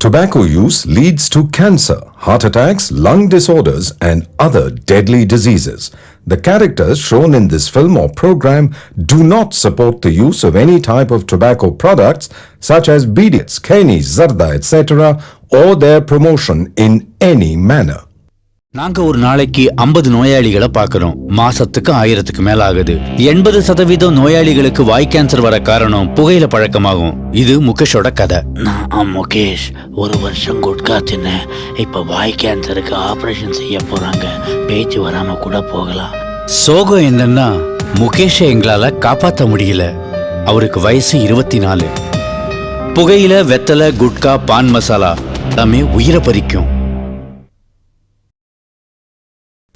Tobacco use leads to cancer, heart attacks, lung disorders, and other deadly diseases. The characters shown in this film or program do not support the use of any type of tobacco products such as bidets, keni, zarda, etc., or their promotion in any manner. நாங்க ஒரு நாளைக்கு 50 நோயாளிகளை பார்க்கிறோம். மாசத்துக்கு 1000க்கு மேல ஆகுது. 80% நோயாளிகளுக்கு வாய் cancer வர காரணம் புகையில பழக்கமாகும். இது முகேஷோட கதை. நான் முகேஷ், ஒரு வருஷம் குட்கா தின்னேன். இப்ப வாய் கேன்சருக்கு ஆபரேஷன் செய்ய போறாங்க. பேச்சு வராம கூட போகலாம். சோகம் என்னன்னா முகேஷை எங்களால காப்பாற்ற முடியல. அவருக்கு வயசு 24. புகையில, வெத்தலை, குட்கா, பான் மசாலா எல்லாமே உயிரை பறிக்கும்.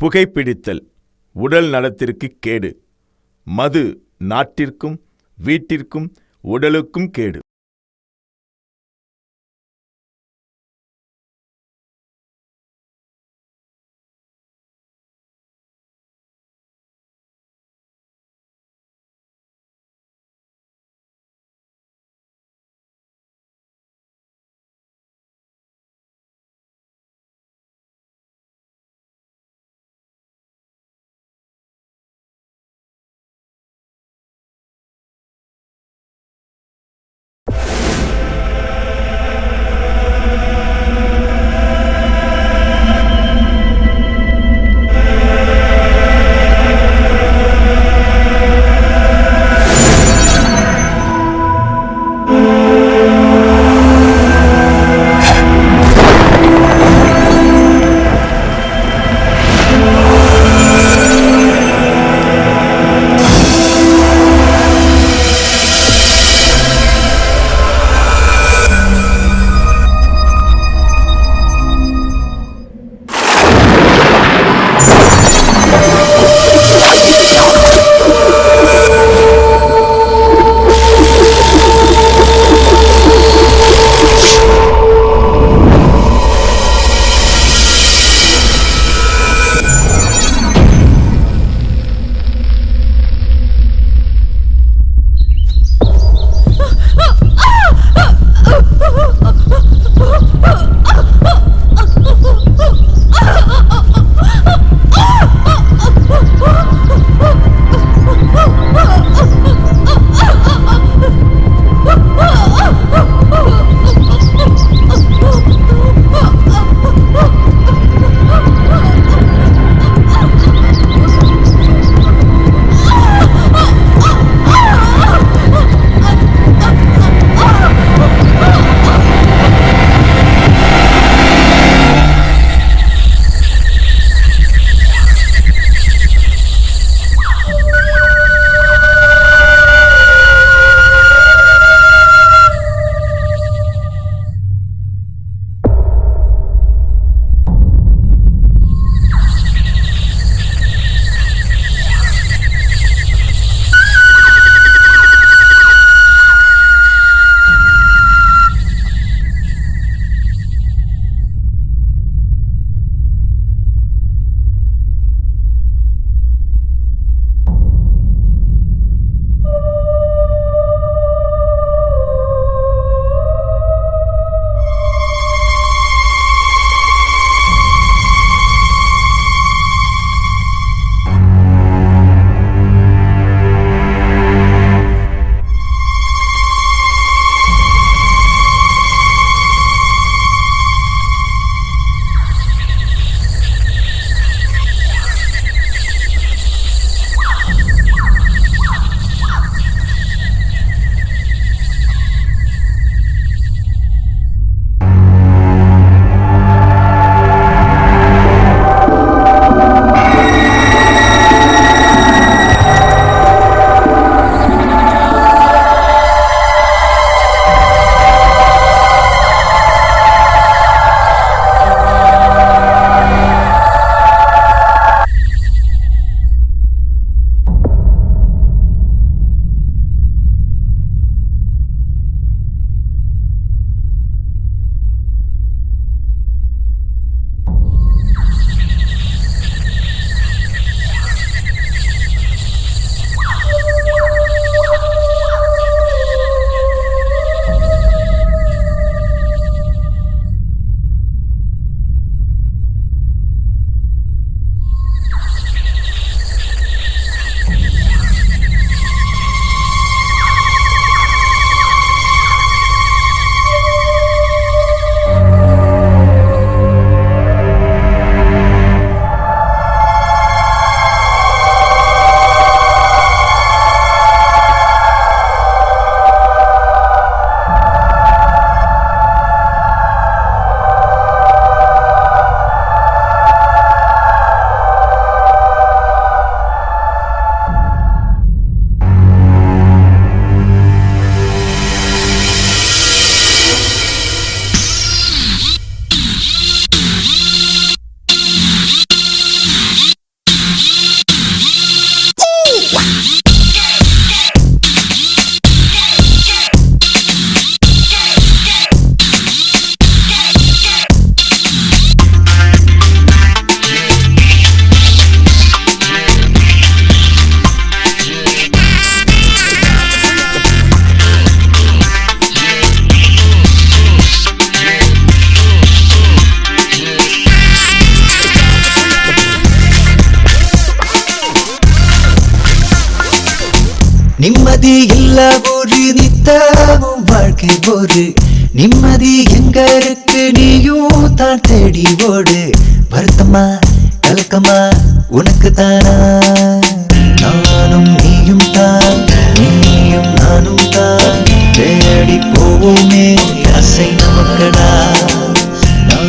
புகைப்பிடித்தல் உடல் நலத்திற்கு கேடு. மது நாட்டிற்கும் வீட்டிற்கும் உடலுக்கும் கேடு. நிம்மதி இல்ல ஒரு நித்தமும் வாழ்க்கை ஒரு நிம்மதி எங்க இருக்கு நீயும் தான் தேடி ஓடு வருத்தமா கலக்கமா உனக்கு தானா நானும் நீயும் தான் நீயும் நானும் தான் தேடி போவோமே ஆசை நமக்கடா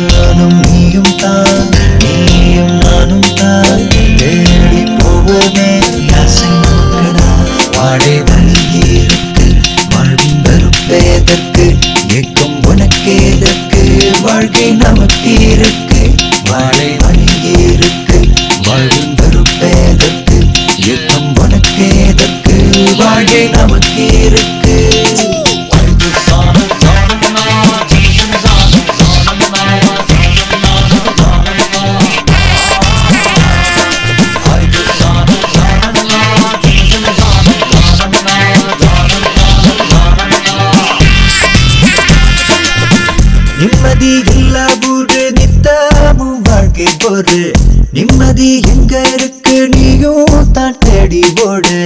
நானும் நீயும் தான் நீயும் நானும் தான் தேடி போவோமே ஆசை நமக்கடா வாழை வழி இருக்கு வாழ்வின் வெறுப்பேதற்கு ஏக்கம் உனக்கேதற்கு வாழ்க்கை நமக்கு இருக்கு வாழை வழி இருக்கு வாழ்வின் வெறுப்பேதற்கு ஏக்கம் உனக்கேதற்கு வாழ்க்கை நமக்கு இருக்கு நிம்மதி இல்ல ஒரு நித்தமும் வாழ்க்கை ஒரு நிம்மதி எங்க இருக்கு நீயும் தான் தேடி ஓடு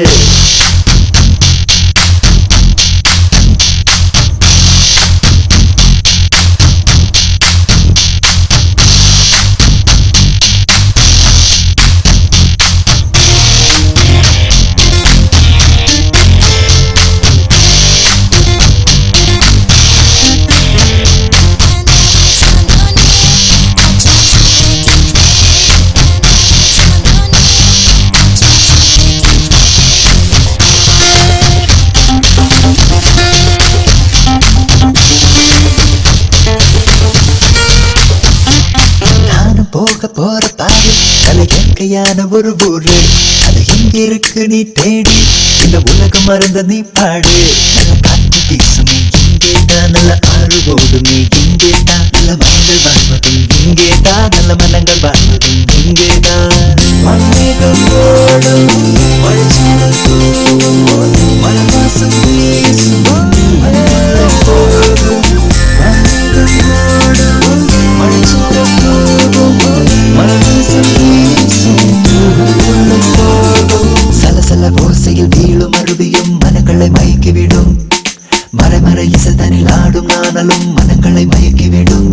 போக போற பாரு நல்ல இயற்கையான ஒரு ஊரு அது எங்க இருக்கு நீ தேடி இந்த உலகம் மறந்த நீ பாடு நல்ல காற்று வீசுமே இங்கேதான் நல்ல ஆறு ஓடுமே இங்கேதான் நல்ல மனங்கள் வாழ்வதும் இங்கேதான் நல்ல மனங்கள் வாழ்வதும் இங்கேதான் மண்மேகம் ஓடும் மழைச்சாரல் தூவும் மலவாசம் வீசும் மண்மலை போடும் மண்மேகம் ஓடும் மழைச்சாரல் தூவும் சலசல ஓசையில் வீழும் அருவியும் மனங்களை மயக்கிவிடும் மறைமறை இசைதனில் ஆடும் நாணலும் மனங்களை மயக்கிவிடும்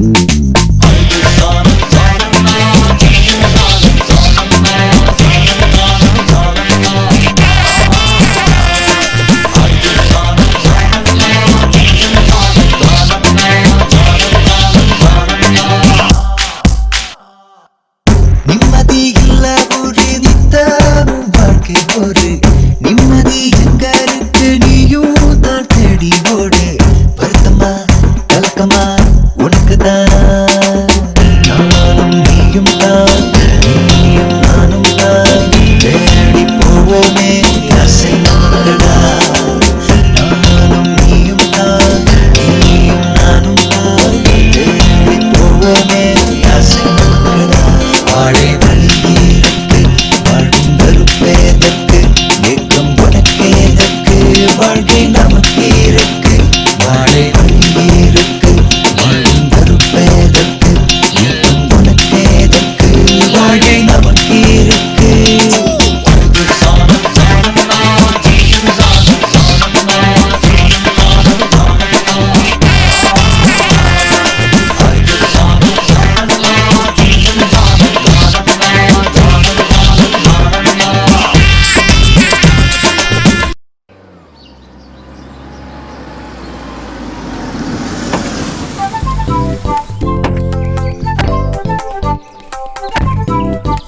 நிம்மதி இல்ல ஒரு நித்தமும் வாழ்க்கை ஒரு நிம்மதி எங்க இருக்கு நீயும் தான் தேடி ஓடு வருத்தமா கலக்கமா உனக்கு தானா நானும் நீயும் தான் நீயும் நானும் தான் தேடி போவோமே ஆசை நமக்கடா நானும் நீயும் தான் நீயும் நானும் தான் தேடி போவோமே ஆசை நமக்கடா வாழை வழி இருக்கு வாழ்வின் வெறுப்பேதற்கு ஏக்கம் உனக்கேதற்கு வாழ்க்கை நமக்கு இருக்கு வாழை வழி இருக்கு வாழ்வின் வெறுப்பேதற்கு ஏக்கம் உனக்கேதற்கு வாழ்க்கை நமக்கு இருக்கு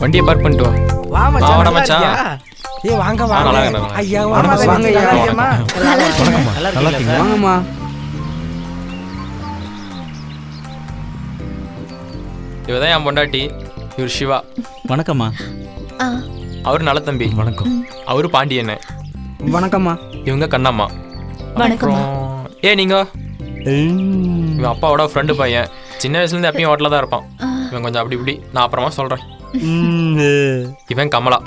வண்டியை பார்க் பண்ணிட்டு வா. வாடா மச்சான். ஏய் வாங்க நல்லா வாங்க இருக்கேன். ஐயா வணக்கம் சார். வாங்க ஐயா வணக்கம். நல்லா இருக்கீங்க நல்லா இருக்கீங்களா? வாங்கம்மா இவதான் என் பொண்டாட்டி, இவர் சிவா. வணக்கம்மா. அவரு நல்ல தம்பி. வணக்கம். அவரு பாண்டியண்ணே. வணக்கம்மா. இவங்க கண்ணம்மா. வணக்கம்மா. நீங்க இவன் அப்பாவோட ஃப்ரெண்டு பையன். சின்ன வயசுல இருந்து எப்பயும் ஹோட்டல தான் இருப்பான். இவன் கொஞ்சம் அப்படி இப்படி, நான் அப்புறமா சொல்றேன். இவன் கமலா.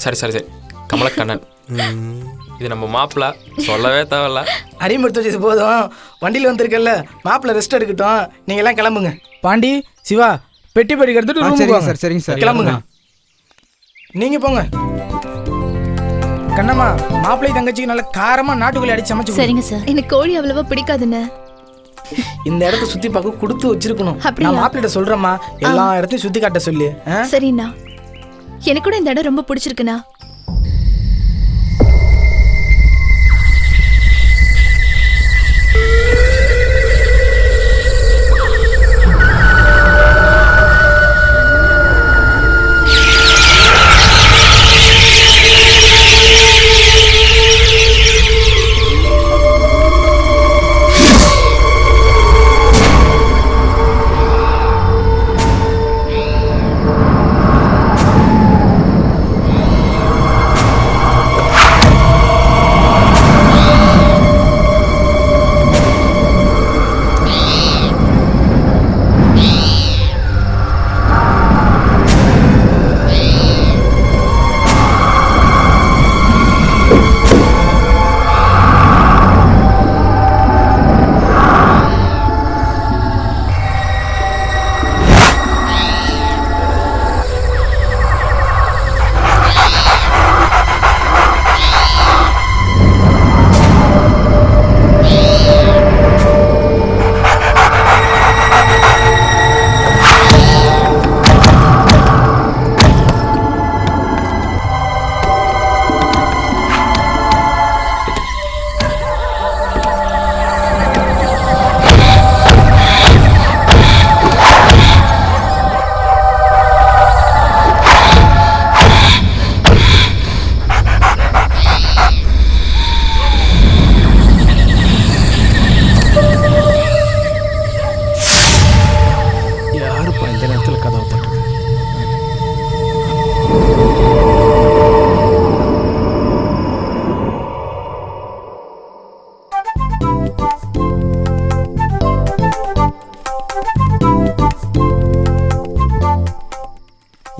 சரி சரி சரி, கமலக்கண்ணன். இது நம்ம மாப்பிள்ள, சொல்லவே தேவையில்ல. அறிமுகத்து வச்சது போதும், வண்டியில் வந்திருக்கல மாப்பிள்ள ரெஸ்ட் எடுக்கட்டும், நீங்க எல்லாம் கிளம்புங்க. பாண்டி சிவா பெட்டி பெட்டி எடுத்துட்டு ரூமுக்கு வாங்க. சரிங்க சார் கிளம்புங்க. நீங்க போங்க. கண்ணம்மா மாப்பிள்ளை தங்கச்சிக்கு நல்ல காரமா நாட்டுக்கோழி அடிச்சு சமைச்சு சரிங்க சார். எனக்கு கோழி அவ்வளவா பிடிக்காதுண்ணே. இந்த இடத்த சுத்தி பார்க்க கொடுத்து வச்சிருக்கணும். அப்படியா? நான் மாப்பிள்ளைட்ட சொல்றேம்மா, எல்லா இடத்தையும் சுத்தி காட்ட சொல்லி. சரிண்ணா. எனக்கு கூட இந்த இடம் ரொம்ப பிடிச்சிருக்குண்ணா.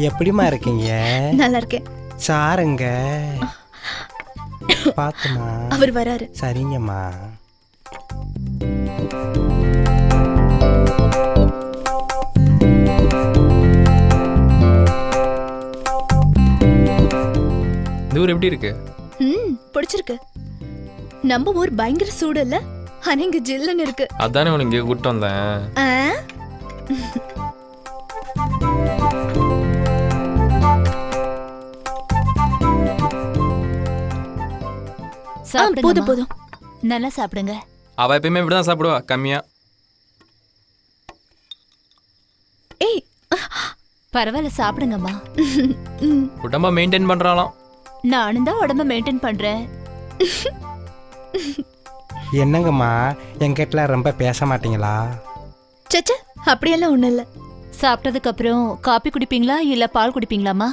எப்படிமா இருக்கீங்க? நல்லா இருக்கேன். சாருங்க பாத்துமா. அவர் வராரு. சரிங்கம்மா. இந்த ஊர் எப்படி இருக்கு? பிடிச்சிருக்கு. நம்ம ஊர் பயங்கர சூடு இல்ல, ஆனா இங்க ஜில்லுன்னு இருக்கு. அதானே உனக்கு இங்க கூட்டு வந்தேன். போதும் போதும், நல்லா சாப்பிடுங்க. அவ எப்பயுமே இப்படிதான் சாப்பிடுவா, கம்மியா. ஏய் பரவாயில்ல, சாப்பிடுங்கம்மா. உடம்ப மெயின்டைன் பண்றாளாம். நானும் தான் உடம்ப மெயின்டைன் பண்றேன். என்னங்கம்மா என்கிட்ட ரொம்ப பேச மாட்டீங்களா? சச்ச, அப்படியெல்லாம் ஒண்ணும் இல்ல. சாப்பிட்டதுக்கு அப்புறம் காபி குடிப்பீங்களா இல்ல பால் குடிப்பீங்களாமா?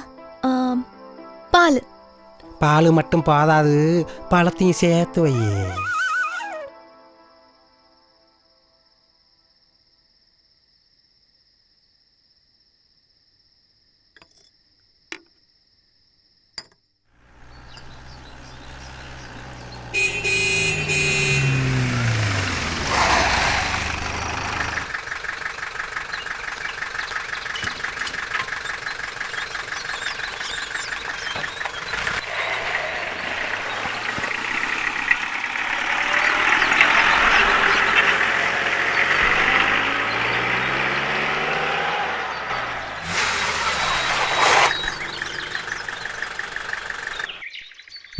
பால். பால் மட்டும் போதாது, பழத்தையும் சேர்த்து வையே.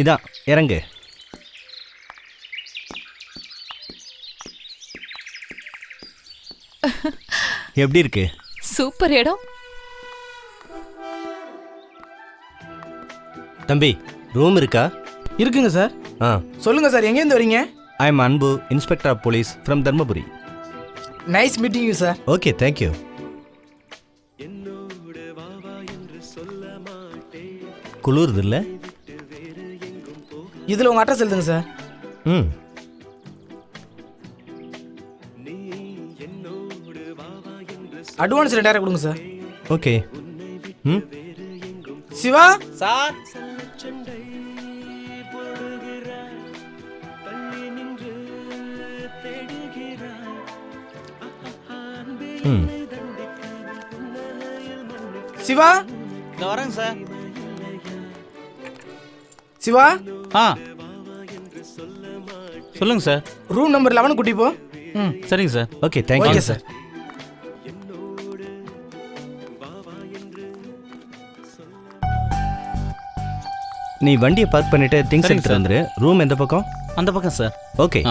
இதான் இறங்கு. எப்படி இருக்கு? சூப்பர் இடம். தம்பி, ரூம் இருக்கா? இருக்குங்க சார். சொல்லுங்க சார், எங்கேருந்து வரீங்க? I am Anbu, inspector of police from Dharmapuri. Nice meeting you sir. Okay, thank you. குளிருது இல்லை? இதில் உங்கள் அட்ரஸ் எழுதுங்க சார். அட்வான்ஸ் 2000 கொடுங்க sir. Okay. Siva sir. Siva, நான் வரேங்க சார். சிவா சொல்லுங்க சார். ரூம் நம்பர் 11 கூட்டி போ. சரிங்க sir. Okay, thank you. Okay sir. நீ வண்டியை பார்க் பண்ணிட்டு திங்ஸ் எடுத்துட்டு வந்துரு. ரூம் எந்த பக்கம்? அந்த பக்கம் சார். ஓகே.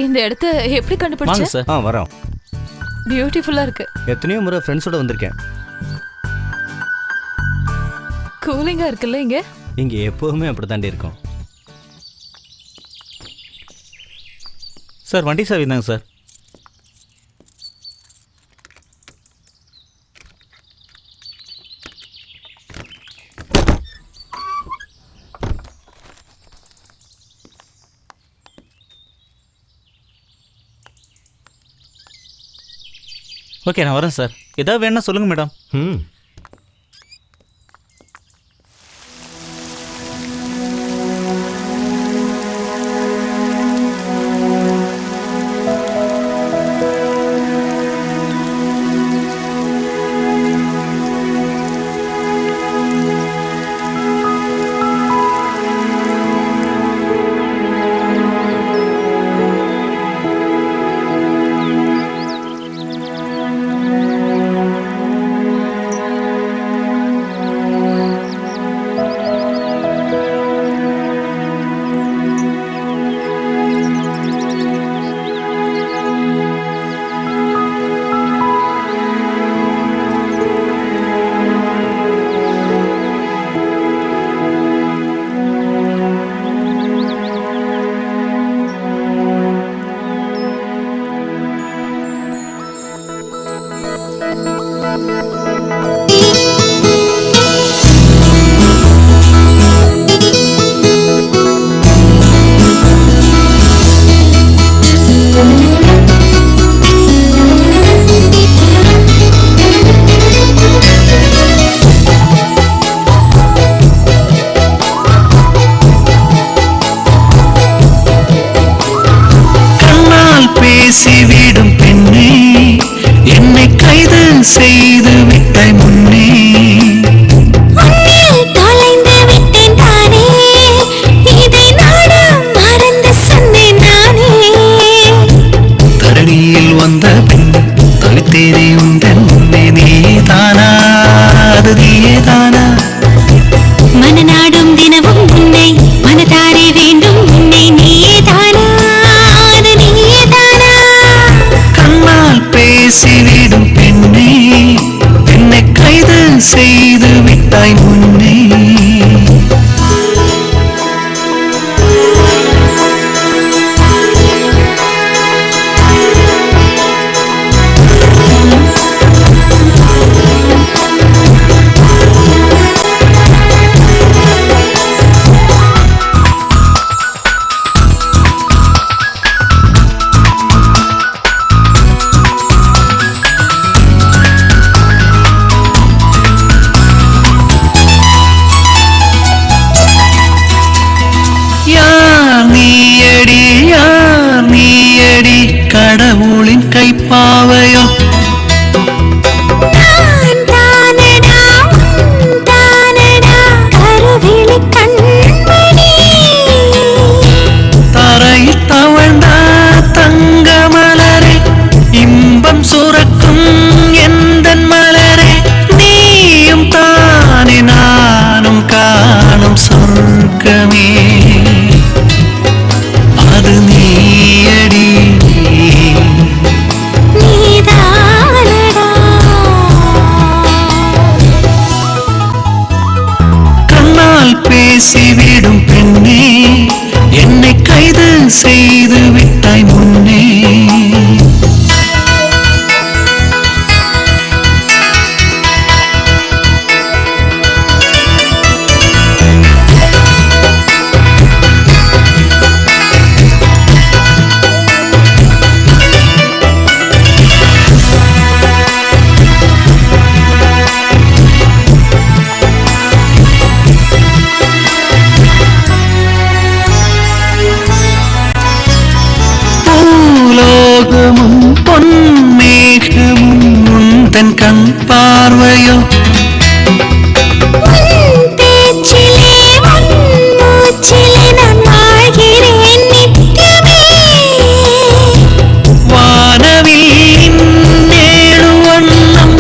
இந்த இடத்த எப்படி கண்டுபிடிச்ச? சார். வரோம். பியூட்டிஃபுல்லா இருக்கு. எத்தனையோ முறை ஃப்ரெண்ட்ஸோட வந்திருக்கேன். கூலிங்கா இருக்குல்ல இங்க? இங்க எப்பவுமே அப்படி தாண்டி இருக்கும். சார் வண்டி சாவி தாங்க சார். ஓகே, நான் வரேன் சார். ஏதாவது வேணா சொல்லுங்க மேடம். மாறியோ வானவில் நேழு வண்ணம்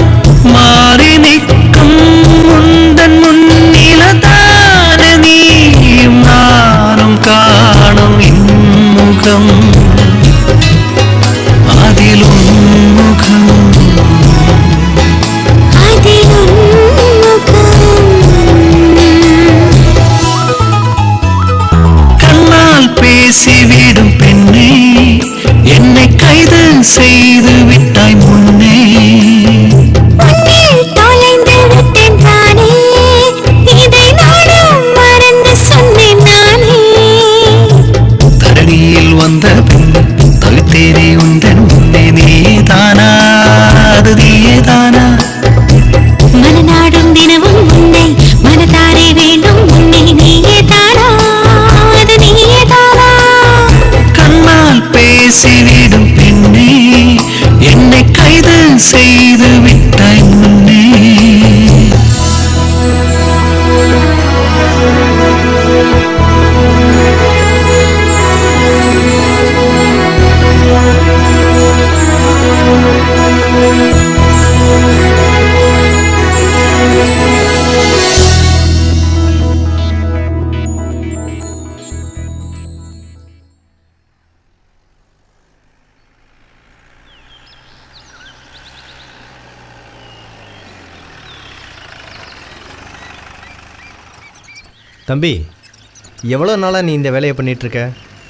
மாறி நிற்கும் முந்தன் முன்னிலதான நீயும் நானும் காணும் இன்முகம் அதிலும் முகம் கண்ணால் பேசிவிடும் பெண்ணே என்னை கைது செய்து விட்டாய் முன்னே தரணியில் வந்த பின் தவித்தேனே உந்தன் முன்னே நீதானா அது நீதானா மனநாடும் தினமும் உன்னை மனதாரே வேண்டும் உன்னை நீயே தானா அது நீயே தானா கண்ணால் பேசிவிடும் பெண்ணே என்னை கைது செய்து விட்டாய் முன்னே தம்பி எவ்வளோ நாளாக நீ இந்த வேலையை பண்ணிகிட்ருக்க?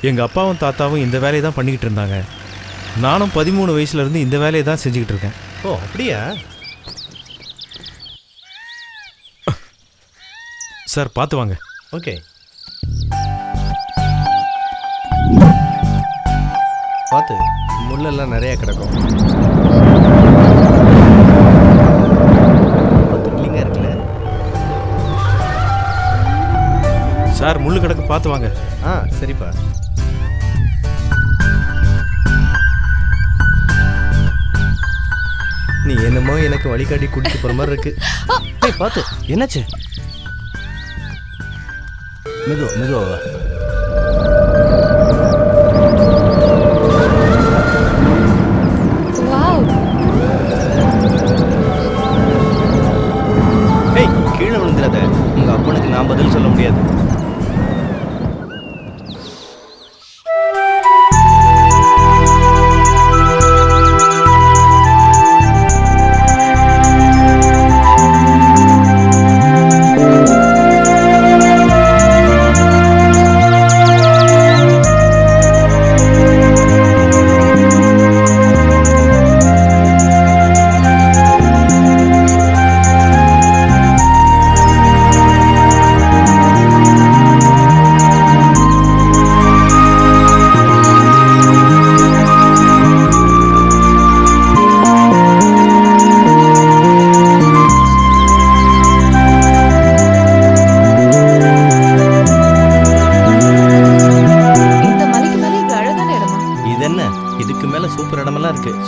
எங்கள் அப்பாவும் தாத்தாவும் இந்த வேலையை தான் பண்ணிக்கிட்டு இருந்தாங்க. நானும் 13 வயசுலேருந்து இந்த வேலையை தான் செஞ்சுக்கிட்டு இருக்கேன். ஓ அப்படியா? சார் பார்த்து வாங்க. ஓகே பார்த்து, முள்ளெல்லாம் நிறையா கிடக்கும். த்ரில்லிங்காக இருக்குல்ல சார்? முள்ளு கிடக்கு, பார்த்து வாங்க. சரிப்பா. நீ என்னமோ எனக்கு வழிகாட்டி கூட்டிட்டு போற மாதிரி இருக்கு. பார்த்து, என்னாச்சு? மெதுவா கீழே விழுந்துடாத. உங்க அப்பனுக்கு நான் பதில் சொல்ல முடியாது.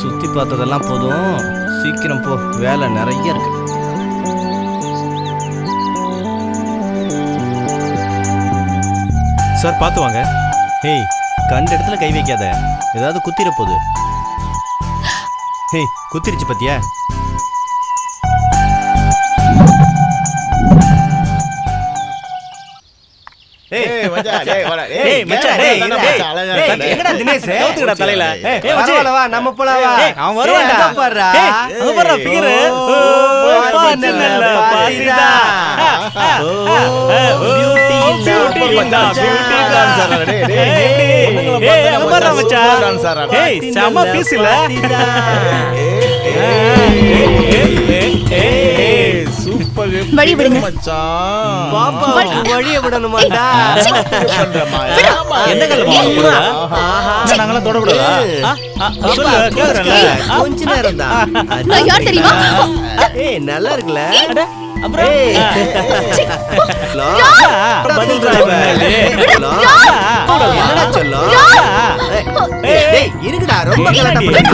சுத்தி பார்த்ததெல்லாம் போதும், சீக்கிரம் போ, வேலை நிறைய இருக்கு. சார் பார்த்து வாங்க. ஹேய், கண்ட இடத்துல கை வைக்காத, ஏதாவது குத்திர போகுது. ஹேய், குத்திருச்சு பத்தியா? நம்ம போலவா அவன் வருவான்டா. பாருடா அங்க பாருடா ஃபிகர். Beauty dancer. டேய் அங்க பாருடா மச்சான். ஏய் செம பீஸ் இல்ல? சூப்பர் வழி விடுங்க மச்சான். பாப்பா வழிய விடணுமாடா. எந்த கல்ல போறா? நாங்கள தொட கூடாதா? சொல்லு கேக்குறல. கொஞ்ச நேரம் தான். நான் யார் தெரியுமா? ஏய் நல்லா இருக்குல. அப்புறம் பதில் என்னடா சொல்லு. ஏய் இருக்குடா, ரொம்ப கலாட்டா பண்ணு.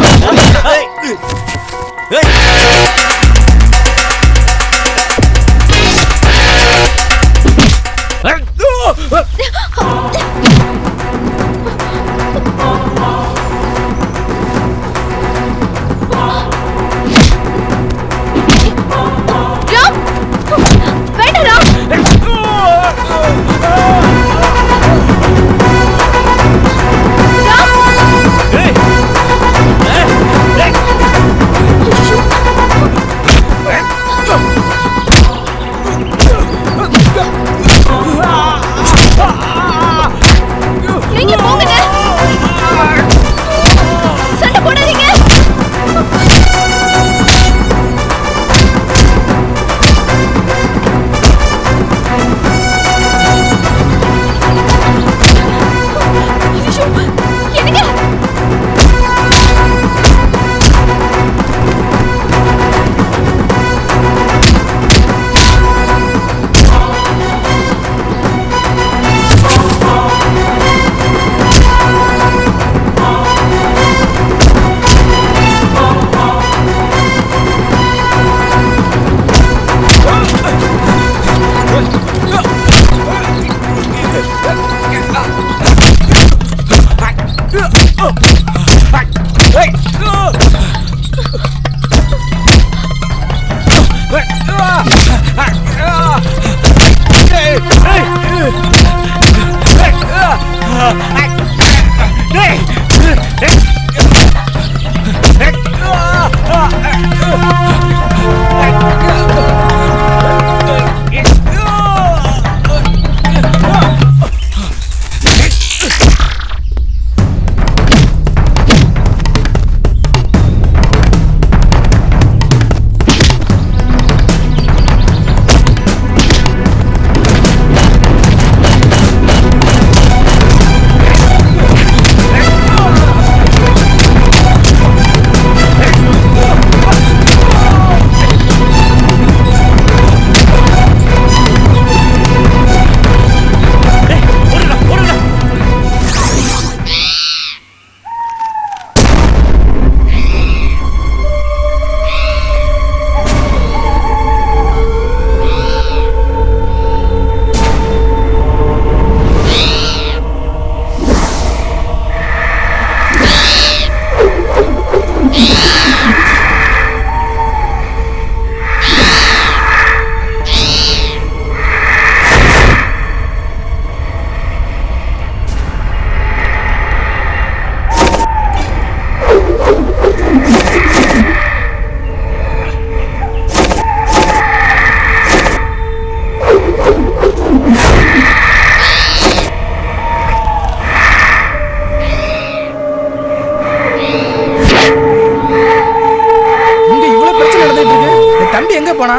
போனா?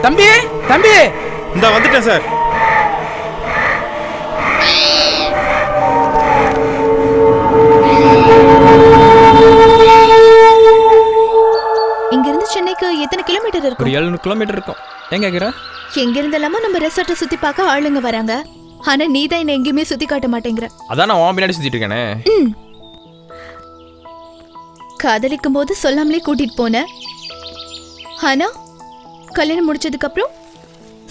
தம்பி தம்பி இந்த வந்துட்டேன் சார். இங்க இருந்து சென்னைக்கு எத்தனை கிலோமீட்டர் இருக்கும்? ஒரு 700 கிலோமீட்டர் இருக்கும். ஏன் கேக்குற? எங்க இருந்தெல்லாம நம்ம ரெசார்ட்டை சுத்தி பார்க்க ஆளுங்க வராங்க. ஆனா நீ தான் என்ன எங்கேயுமே சுத்தி காட்ட மாட்டேங்கிற. அதான் நான் உன் பின்னாடி சுத்திட்டு இருக்கேனே. காதலிக்கும் போது சொல்லாமலே கூட்டிட்டு போன. ஆனா கல்யாணம் முடிச்சதுக்கு அப்புறம்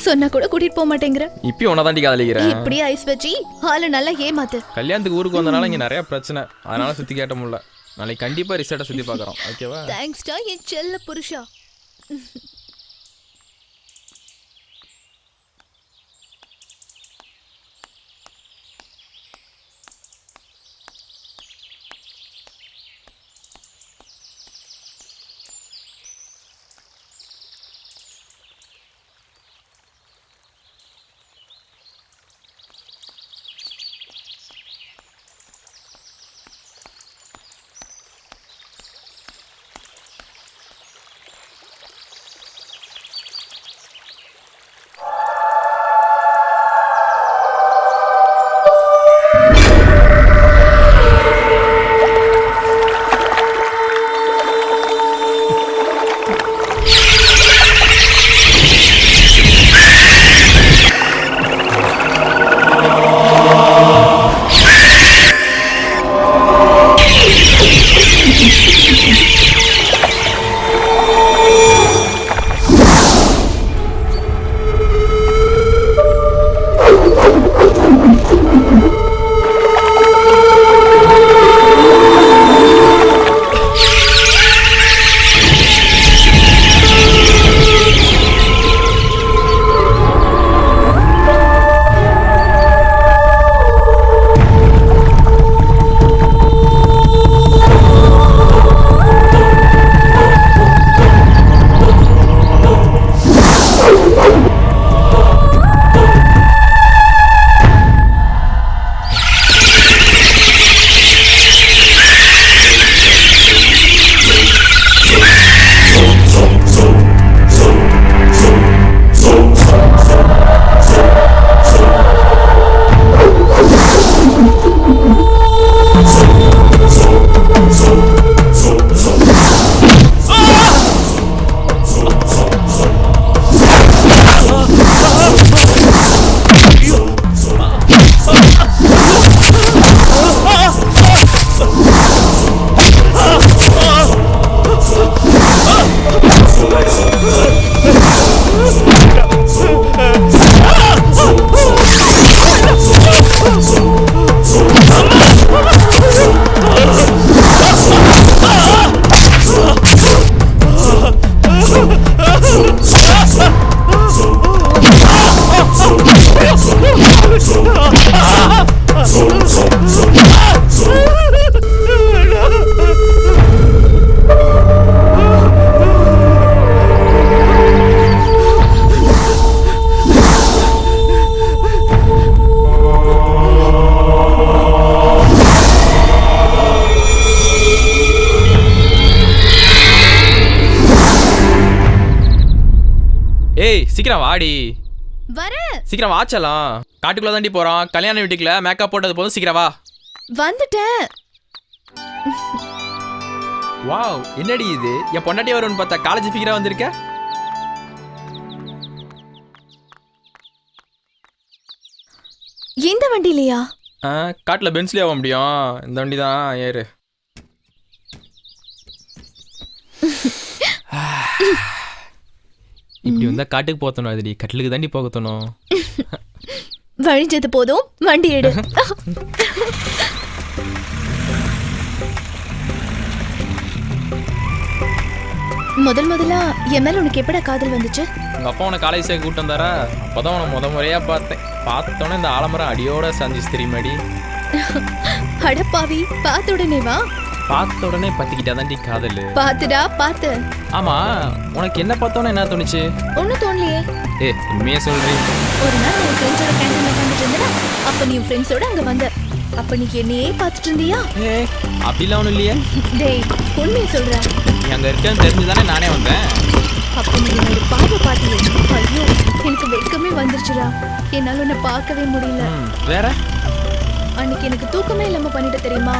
சொன்னா கூட கூட்டிட்டு போக மாட்டேங்கிற. இப்பயும் உன்னை தாண்டி காதலிக்கிறேன். இப்படி ஐஸ் வச்சு ஆளு நல்லா ஏமாத்து. கல்யாணத்துக்கு ஊருக்கு வந்தனால இங்க நிறைய பிரச்சனை, அதனால சுத்தி கேட்ட முடியல. நாளைக்கு கண்டிப்பா ரிசார்ட்டை சுத்தி பார்க்கறோம். ஓகேவா? தேங்க்ஸ்டா என் செல்ல புருஷா. ஏய் சீக்கிரம் வாடி. வரேன். சீக்கிரம் வாச்சலாம். காட்டுக்குள்ள தாண்டி போறோம். கல்யாண வீட்டுக்குள்ள மேக்கப் போட்டது போதும். சீக்கிரம் வா. வந்துட்டேன். வாவ், என்னடி இது? என் பொண்டாட்டி வரும்னு பார்த்தா காலேஜ் ஃபிகரா வந்திருக்க. இந்த வண்டிலையா? காட்டுல பென்ஸ்லயே ஆக முடியும். இந்த வண்டி தான் ஏறு. இப்படி வந்தா காட்டுக்கு போத்தணும். அதுடி கட்டிலுக்கு தாண்டி போகத்தணும். வழிஞ்சது போதும், வண்டி எடு. முதல்ல என் மேல உனக்கு எப்படா காதல் வந்துச்சு? உங்க அப்பா உன காலேஜ் சேர்க்க கூட்டம் வந்தாரா? அப்பதான் உன முறையா பார்த்தேன். பார்த்தோன்னே இந்த ஆலமரம் அடியோட சந்திச்சு தெரியுமாடி. அடப்பாவி, பார்த்த உடனே வா. பார்த்த உடனே பத்திக்கிட்டா தாண்டி காதல். பாத்துடா பாத்து. ஆமா, உனக்கு என்ன பார்த்தோன்னே என்ன தோணுச்சு? ஒன்னும் தோணலையே. உண்மையா சொல்றேன். ஒரு நாள் உன் ஃப்ரெண்ட்ஸோட கேண்டீன்ல உட்காந்துட்டு இருந்தேனா, அப்ப நீ உன் ஃப்ரெண்ட்ஸோட அங்க வந்த. அப்ப நீ என்னையே பார்த்துட்டு இருந்தியா? அப்படிலாம் ஒன்றும் இல்லையே. டேய், உண்மையை சொல்ற. நீ அங்க இருக்கேன்னு தெரிஞ்சுதானே நானே வந்தேன். அப்ப நீ என்னோட பார்வை பார்த்தியே. ஐயோ, எனக்கு வெட்கமே வந்துருச்சுடா. என்னால உன்னை பார்க்கவே முடியல. வேற? அன்னைக்கு எனக்கு தூக்கமே இல்லாம பண்ணிட்டு தெரியுமா?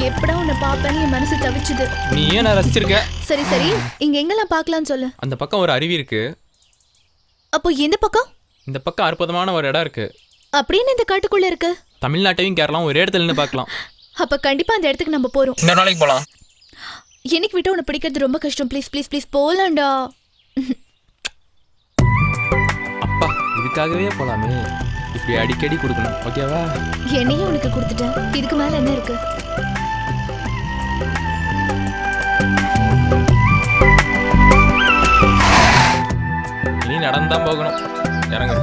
எப்படா உன்னை பாப்பேன்னு என் மனசு தவிச்சுது. நீ ஏன் நான் ரசிச்சிருக்க? சரி சரி, இங்க எங்கெல்லாம் பார்க்கலாம்னு சொல்லு. அந்த பக்கம் ஒரு அருவி இருக்கு. அப்போ எந்த பக்கம்? இந்த பக்கம் அற்புதமான ஒரு இடம் இருக்கு. அப்படின்னு இந்த காட்டுக்குள்ள இருக்கு? தமிழ்நாட்டையும் கேரளாவும் ஒரே இடத்துல நின்று பார்க்கலாம். அப்ப கண்டிப்பா அந்த இடத்துக்கு நம்ம போறோம். இந்த நாளைக்கு போலாம். எனக்கு விட்டு உன்னை பிடிக்கிறது ரொம்ப கஷ்டம். ப்ளீஸ் ப்ளீஸ் ப்ளீஸ் போலாம்டா. அப்பா, இதுக்காகவே போலாமே. இப்படி அடிக்கடி கொடுக்கணும், ஓகேவா? என்னையும் உனக்கு கொடுத்துட்டேன். இதுக்கு மேல என்ன இருக்கு? இனி நடந்தான் போகணும். இறங்க.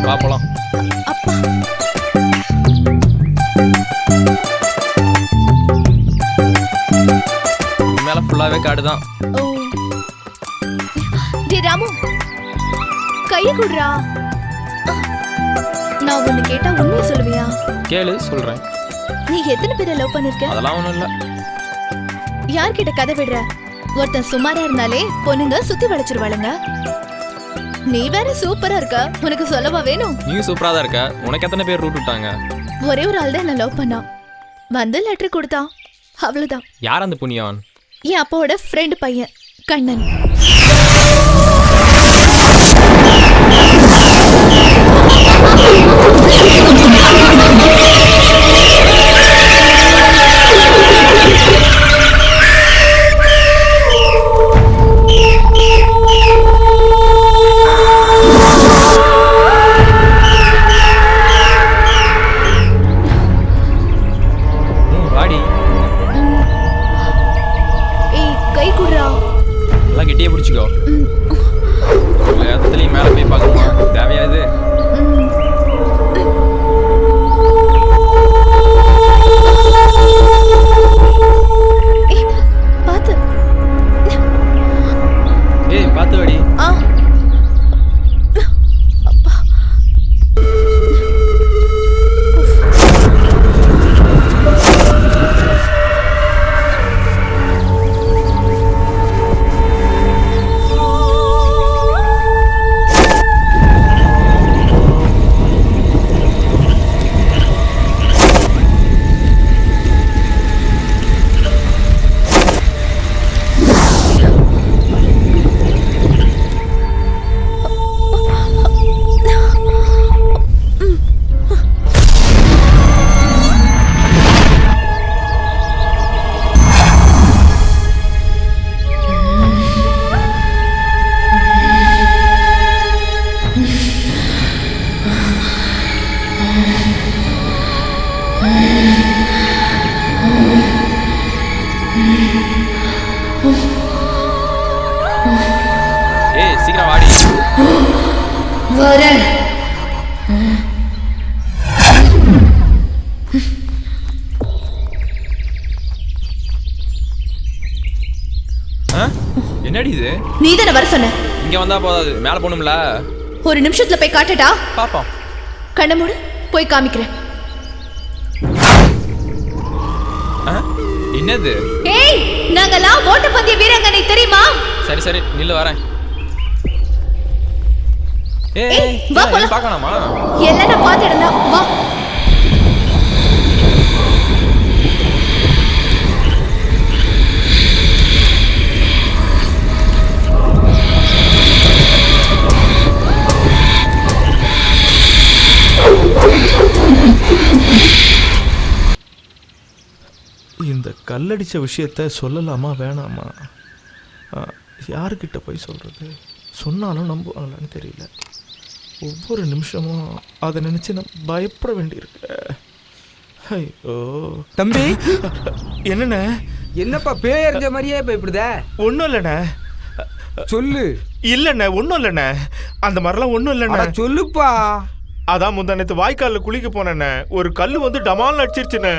வா போலாம். அப்பா, மேல ஃபுல்லாவே காடுதான். ஓ டே ராமு, கையை குடுறா. நான் ஒன்னு கேட்டா உண்மையை சொல்லுவியா? கேளு, சொல்றேன். நீ எத்தனை பேரை லவ் பண்ணிருக்க? அதெல்லாம் ஒண்ணும் இல்ல. யார்கிட்ட கதை விடுற? ஒருத்தன் சுமாரா இருந்தாலே பொண்ணுங்க சுத்தி வளைச்சிருவாளுங்க. நீ வேற சூப்பரா இருக்க. உனக்கு சொல்லவா வேணும்? நீ சூப்பரா தான் இருக்க. உனக்கு எத்தனை பேர் ரூட் விட்டாங்க? ஒரே ஒரு ஆள் தான் என்ன லவ் பண்ணா. வந்து லெட்டர் கொடுத்தான், அவ்வளவுதான். யார் அந்த புண்ணியவன்? என் அப்பாவோட ஃப்ரெண்டு பையன் கண்ணன். வாடி. ஏய், கை குடுறா. எல்லாம் கெட்டியே பிடிச்சிக்கோ. இடத்துலயும் மேல போய் பார்க்கணுமா? தேவையாது. பாத்து. ஏய், பாத்து வாடி. ஏய், சீக்கிரம் வாடி. வரேன். என்னடி இது? நீ தானே வர சொன்ன. இங்க வந்தா போதாது, மேல போகணும்ல. ஒரு நிமிஷத்துல போய் காட்டட்டா? பாப்போம். கண்ண மூடு, போய் காமிக்கிறேன். என்னது? ஏய், நான் நாங்கெல்லாம் ஓட்டப்பந்தய வீராங்கனை தெரியுமா? சரி சரி நில்லு வரேன். ஏய் வா போலாம். பார்க்கணுமா? எல்லாம் நான் பார்த்துடுறேன். வா. இந்த கல்லடிச்ச விஷயத்த சொல்லலாமா வேணாமா? யாருக்கிட்ட போய் சொல்கிறது? சொன்னாலும் நம்புவாங்களான்னு தெரியல. ஒவ்வொரு நிமிஷமும் அதை நினச்சி நான் பயப்பட வேண்டியிருக்கு. ஐயோ தம்பி, என்னண்ணே? என்னப்பா பேயறிஞ்ச மாதிரியே பயப்படுத? ஒன்றும் இல்லைண்ணே. சொல்லு. இல்லைண்ணே, ஒன்றும் இல்லைண்ணே. அந்த மாதிரிலாம் ஒன்றும் இல்லைண்ணே. சொல்லுப்பா. அதான் முந்தானத்து வாய்க்காலில் குளிக்க போனேண்ணே. ஒரு கல் வந்து டமால்னு அடிச்சிருச்சுண்ணே.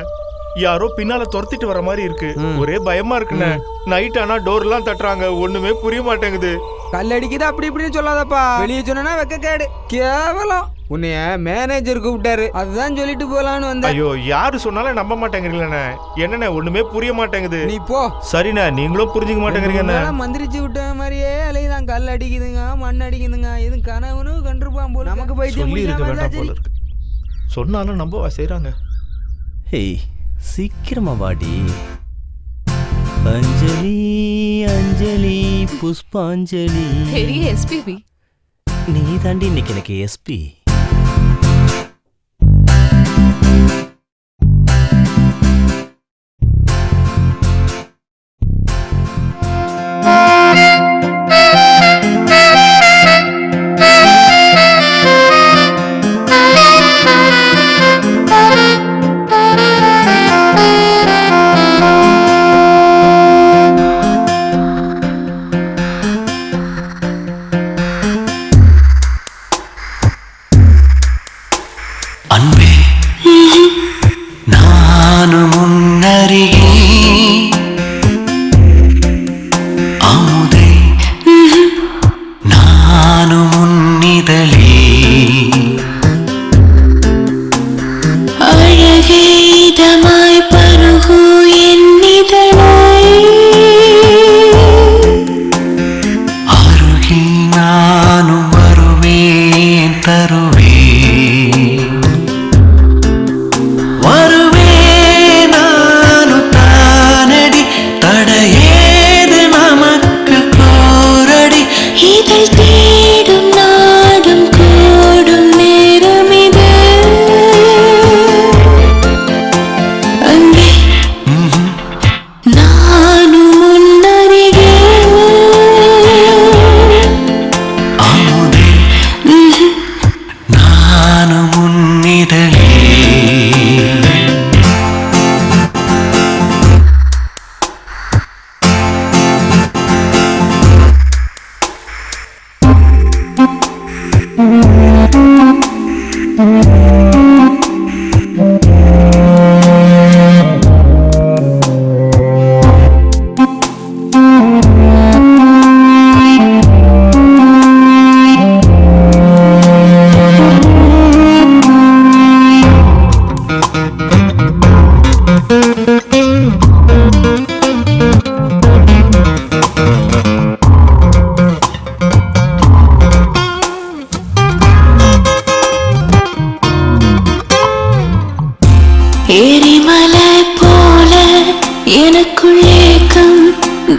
யாரோ பின்னால துரத்திட்டு வர மாதிரி இருக்கு. ஒரே பயமா இருக்குண்ணே. நைட் ஆனா டோர் எல்லாம் தட்டுறாங்க, ஒண்ணுமே புரிய மாட்டேங்குது. கல் அடிக்குது அப்படி இப்படின்னு சொல்லாதப்பா. வெளியே சொன்னா வெக்க கேடு. கேவலம். உன்னைய மேனேஜர் கூப்பிட்டாரு, அதுதான் சொல்லிட்டு போலான்னு வந்தேன். ஐயோ, யாரு சொன்னாலும் நம்ப மாட்டேங்கிறீங்களே. என்னண்ணே ஒண்ணுமே புரிய மாட்டேங்குது. நீ போ. சரிண்ணே, நீங்களும் புரிஞ்சுக்க மாட்டேங்கிறீங்க. மந்திரிச்சு விட்ட மாதிரியே அலைதான். கல் அடிக்குதுங்க, மண் அடிக்குதுங்க. இது கனவுன்னு கண்டிருப்பான் போல. நமக்கு பைத்தியம் இருக்க வேண்டாம் போல இருக்கு. சொன்னாலும் நம்பவா செய்யறாங்க. ஹேய், சீக்கிரமா வாடி. அஞ்சலி அஞ்சலி புஷ்பாஞ்சலி. பெரிய எஸ்பிபி. நீ தாண்டி இன்னைக்கு எனக்கு எஸ்பி.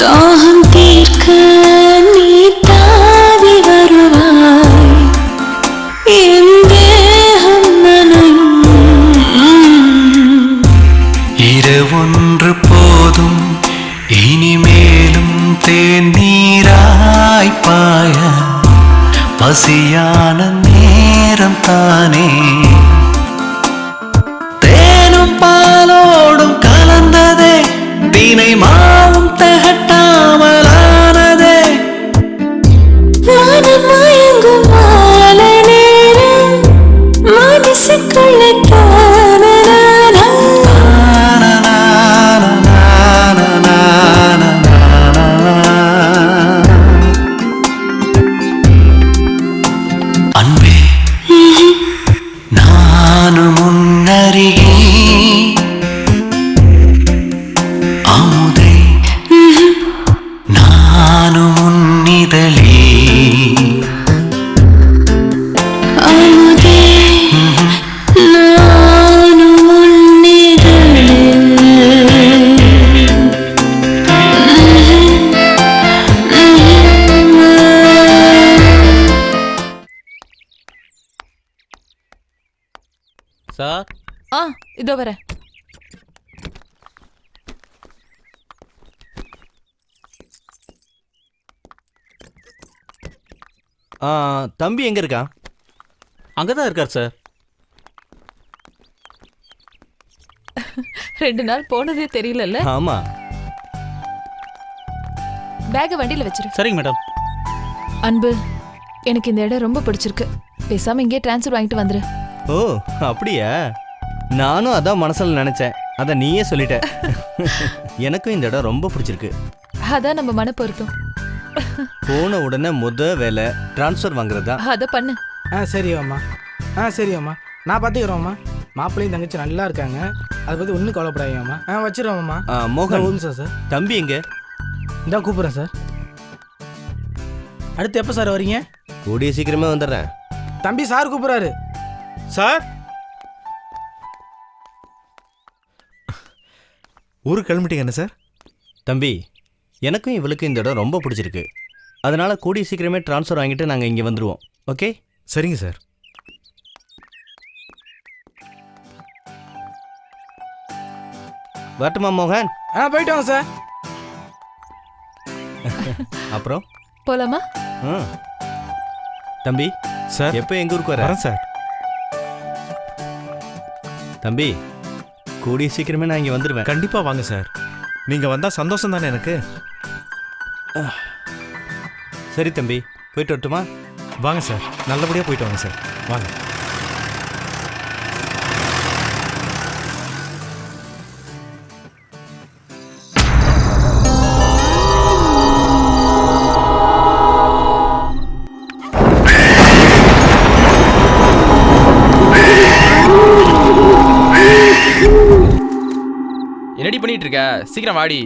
தாகம் தீர்க்க நீ தாவி வருவாய், என் தேகம் நனையும். இரவொன்று போதும் இனிமேலும் தேநீராய் பாய, பசியான நேரம் தானே தேனும் பாலோடும் கலந்ததே, தினை மாவும் தகட்டாமலானதே. மனம் மயங்கும் மாலை நேரம் மனசுக்குள்ள அன்பே, சார். இதோ வரேன். தம்பி எங்க இருக்கான்? அங்கதான் இருக்கார் சார். 2 நாள் போனதே தெரியலல்ல. ஆமா. பேக வண்டியில வச்சிரு. சரிங்க மேடம். அன்பு, எனக்கு இந்த இடம் ரொம்ப பிடிச்சிருக்கு. பேசாம இங்கே ட்ரான்ஸ்ஃபர் வாங்கிட்டு வந்துரு. ஓ அப்படியா? நானும் அதான் மனசுல நினைச்சேன். அத நீயே சொல்லிட்ட. எனக்கும் இந்த இடம் ரொம்ப பிடிச்சிருக்கு. அதான் நம்ம மன பொருத்தம். போன உடனே வேலை ட்ரான்ஸ்ஃபர் வாங்குறதா? அத பண்ணு. சரி அம்மா. சரி அம்மா, நான் பார்த்துக்கிறோம்மா. மாப்பிள்ளையும் தங்கச்சி நல்லா இருக்காங்க, அதை பற்றி ஒன்றும் கவலைப்படாதீங்கம்மா. வச்சிருவோம்மா. மோகன் ஒரு நிமிஷம் சார். தம்பி எங்க? இதான் கூப்பிட்றேன் சார். அடுத்து எப்போ சார் வரீங்க? கூடிய சீக்கிரமே வந்துடுறேன். தம்பி சார் கூப்பிட்றாரு. சார், ஊருக்கு கிளம்பிட்டீங்க என்ன சார்? தம்பி, எனக்கும் இவளுக்கு இந்த இடம் ரொம்ப பிடிச்சிருக்கு. அதனால கூடிய சீக்கிரமே ட்ரான்ஸ்ஃபர் வாங்கிட்டு நாங்கள் இங்கே வந்துடுவோம். ஓகே? சரிங்க சார். வரட்டுமா மோகன்? போயிட்டு வாங்க சார். அப்புறம் போலாமா? தம்பி சார், எப்போ எங்க ஊருக்கு வரேன் சார். தம்பி, கூடிய சீக்கிரமே நான் இங்கே வந்துடுவேன். கண்டிப்பா வாங்க சார். நீங்க வந்தா சந்தோஷம் தானே எனக்கு. சரி தம்பி, போயிட்டு வரட்டுமா? வாங்க சார், நல்லபடியா போயிட்டு வாங்க சார். வாங்க. என்னடி பண்ணிட்டு இருக்க? சீக்கிரம் வாடி.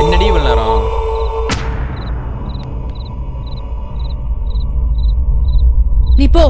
என்னடி இவ்வளவு நேரம்? நீ போ.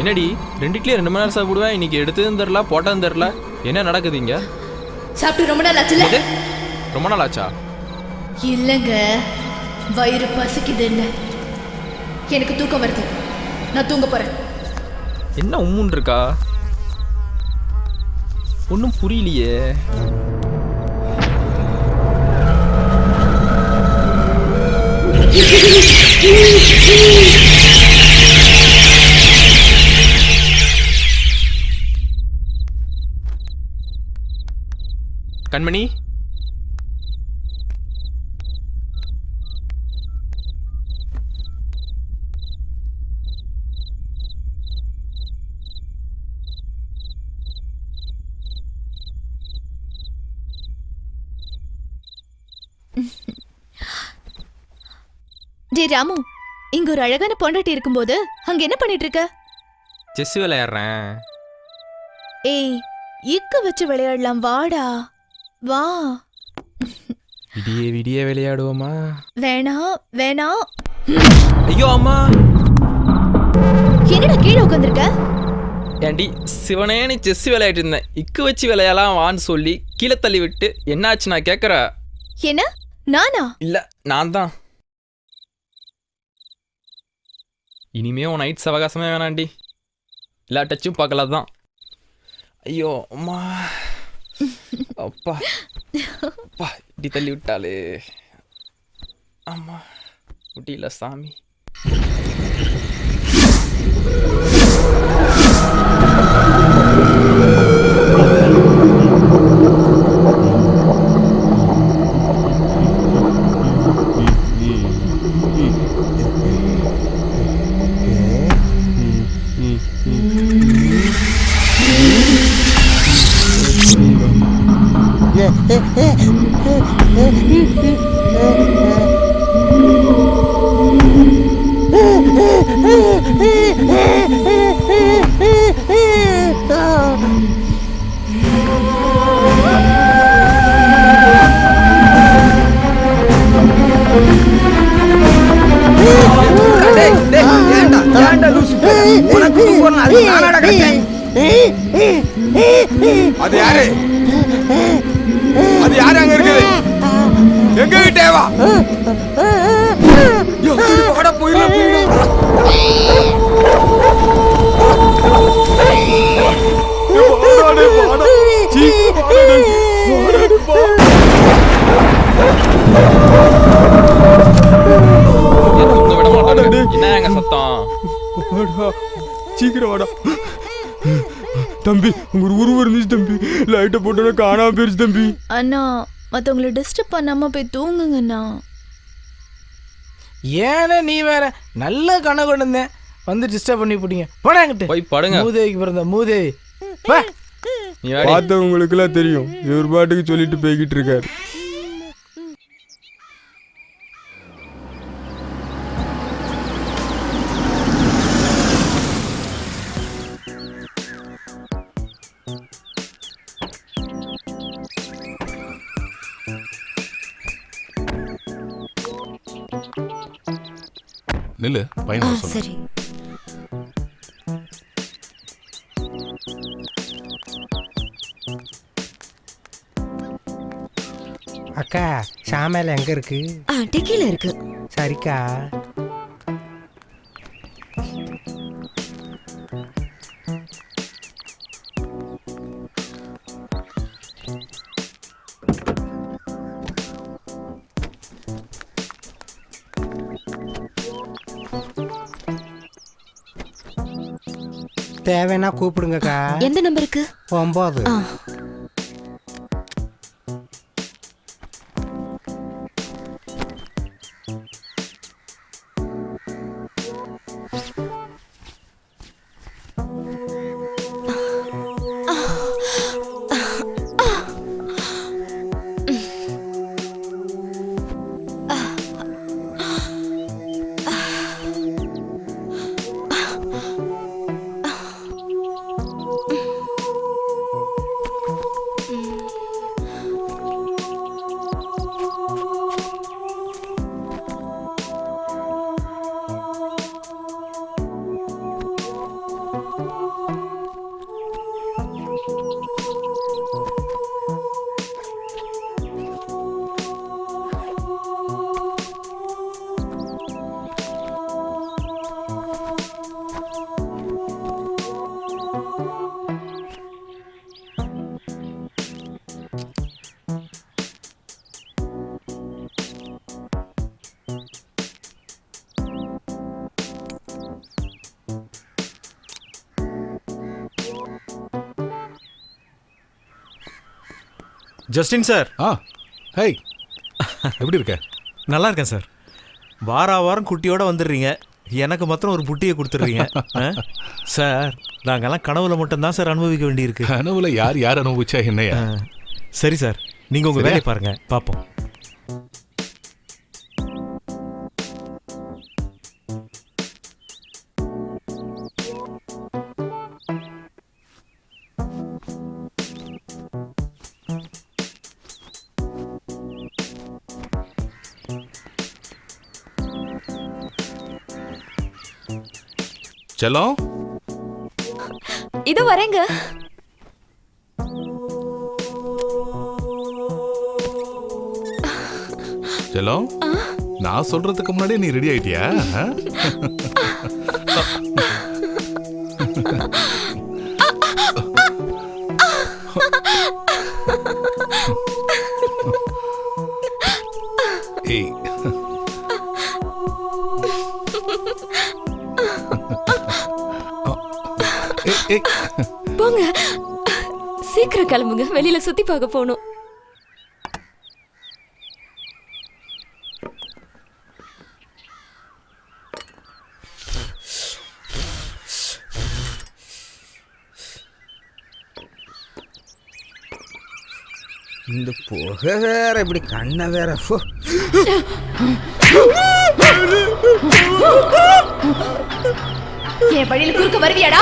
என்னடி 2 இட்லி 2 மணி நேரம் சாப்பிடுவேன், இன்னைக்கு எடுத்ததும் தெரில போட்டதும் தெரில. என்ன நடக்குது இங்க? சாப்பிட்டு ரொம்ப நாள் ஆச்சுல? ரொம்ப நாள் ஆச்சா? இல்லைங்க, வயிறு பசிக்குதுன்னு. எனக்கு தூக்கம் வருது, நான் தூங்க போறேன். என்ன உம்முன் இருக்கா? ஒன்றும் புரியலையே. கண்மணி, டே ராமு, இங்க ஒரு அழகான பொண்டாட்டி இருக்கும்போது அங்க என்ன பண்ணிட்டு இருக்க? செஸ் விளையாடுறேன். ஏய், இக்க வச்சு விளையாடலாம், வாடா வா. விடிய விடிய விளையாடுவோமா? வேணாம் வேணாம். ஐயோ அம்மா, என்னடா கீழே உட்காந்துருக்க? ஏண்டி சிவனே, நீ செஸ் விளையாட்டு இருந்தேன், இக்கு வச்சு விளையாடலாம் வான்னு சொல்லி கீழே தள்ளி விட்டு என்னாச்சு நான் கேட்குற? என்ன நானா? இல்லை, நான் தான். இனிமே உன் நைட் சவகாசமே வேணாண்டி, எல்லா டச்சும் பார்க்கலாம் தான். ஐயோ அம்மா, அப்பா அப்பா, இப்படி தள்ளி விட்டாலே. அம்மா முடியல சாமி. அது யாரு? அது யாரு அங்க இருக்குது? எங்க கிட்டே வா. போட போயிடலாம். என்ன எங்க சத்தம்? சீக்கிரம் வாடா தம்பி. உங்க உருவம் இருந்துச்சு தம்பி, லைட்டை போட்டோட காணாம போயிருச்சு தம்பி. அண்ணா, மற்றவங்களை டிஸ்டர்ப் பண்ணாம போய் தூங்குங்கண்ணா. ஏன்னா நீ வேற நல்ல கணக்கு இருந்தேன் வந்து டிஸ்டர்ப் பண்ணி போட்டீங்க. போனாங்கிட்டு போய் படுங்க. மூதேவிக்கு பிறந்த மூதேவி. பார்த்தவங்களுக்கு எல்லாம் தெரியும், இவர் பாட்டுக்கு சொல்லிட்டு போய்கிட்டு இருக்காரு. நில்லு, பையன் சரி. அக்கா, சாமையில எங்க இருக்கு? டிக்கில இருக்கு. சரிக்கா. தேவைன்னா கூப்பிடுங்கக்கா. எந்த நம்பருக்கு? 9. Justin sir. ஹேய், எப்படி இருக்க? நல்லா இருக்கேன் சார். வாரம் குட்டியோட வந்துடுறீங்க, எனக்கு மாத்திரம் ஒரு புட்டியை கொடுத்துட்றீங்க. சார், நாங்கெல்லாம் கனவுல மட்டும்தான் சார் அனுபவிக்க வேண்டியிருக்கு. கனவுல யார் அனுபவிச்சா என்னையா? சரி சார், நீங்க உங்க வேலையை பாருங்க, பார்ப்போம். செல்லம், இதோ வரேங்க. செல்லம், நான் சொல்றதுக்கு முன்னாடியே நீ ரெடி ஆயிட்டியா? ஏய், போங்க, சீக்கிரம் கிளம்புங்க, வெளியில சுத்தி பார்க்க போகணும். இந்த புகை வேற இப்படி கண்ணை வேற. என் வழியில குறுக்க வருவியாடா?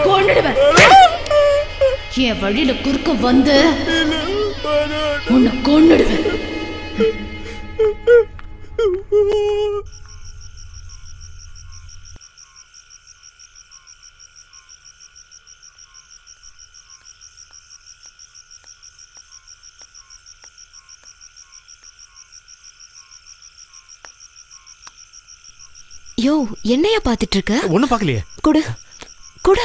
கொன்னுடுவேன். என் வழியில குறுக்க வந்து உன்னை கொன்னுடுவேன். யோ, என்னையா பாத்துட்டு இருக்க? ஒண்ணும் பார்க்கலையே. குடு குடு.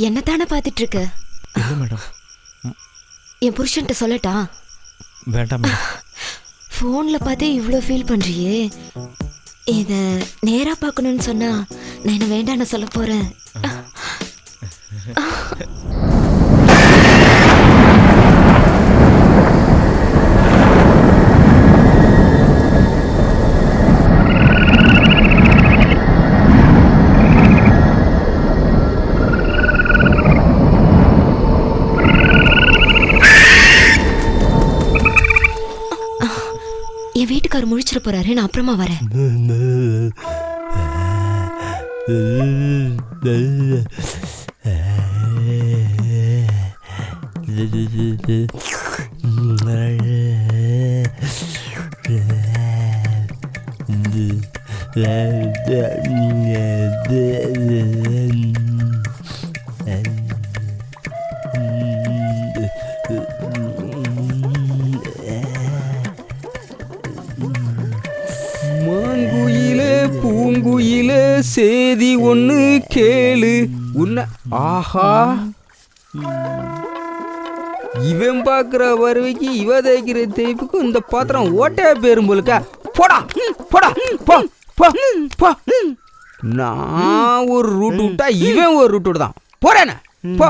என்னதானே பாத்துட்டு இருக்க? இல்ல மேடம். என் புருஷன்ட்ட சொல்லட்டா? வேண்டாம் மேடம். போன்ல பார்த்தே இவ்வளோ ஃபீல் பண்றியே, இத நேரா பார்க்கணும்னு சொன்னா நான் என்ன வேண்டான்னு சொல்ல போறேன். என் வீட்டுக்காரர் முழிச்சிட போறாரு, நான் அப்புறமா வரேன். மாங்குயிலே பூங்குயிலே சேதி ஒண்ணு கேளு உன்ன. ஆஹா, இவன் பாக்குற வருவைக்கு இவ தேய்க்கிற தேய்ப்புக்கும் இந்த பாத்திரம் ஓட்டையா பேரும் போலுக்கா. போடா போடா போ போ போ. நான் ஒரு ரூட் விட்டா இவன் ஒரு ரூட் விடுதான். போறேன போ.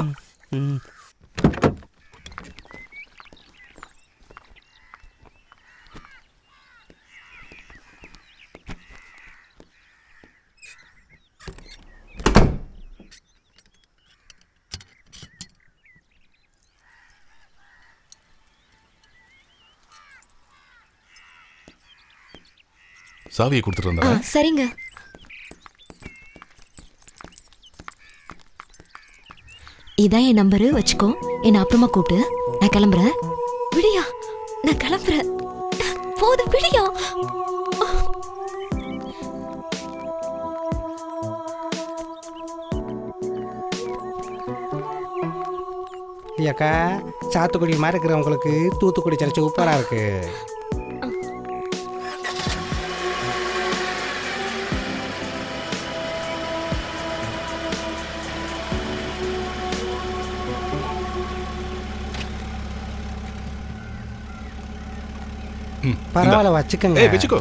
சாவியை கொடுத்துட்டு வந்தா? சரிங்க. இதான் என் நம்பரு, வச்சுக்கோ. என்ன அப்புறமா கூப்பிட்டு. நான் கிளம்புறேன். விடியா, நான் கிளம்புறேன். போதும், விடியா. ஐயாக்கா, சாத்துக்குடி மாதிரி இருக்கிறவங்களுக்கு தூத்துக்குடி சர்ச்சு சூப்பரா இருக்கு. பரவாயில்ல, வச்சுக்கோங்க. வச்சுக்கோ.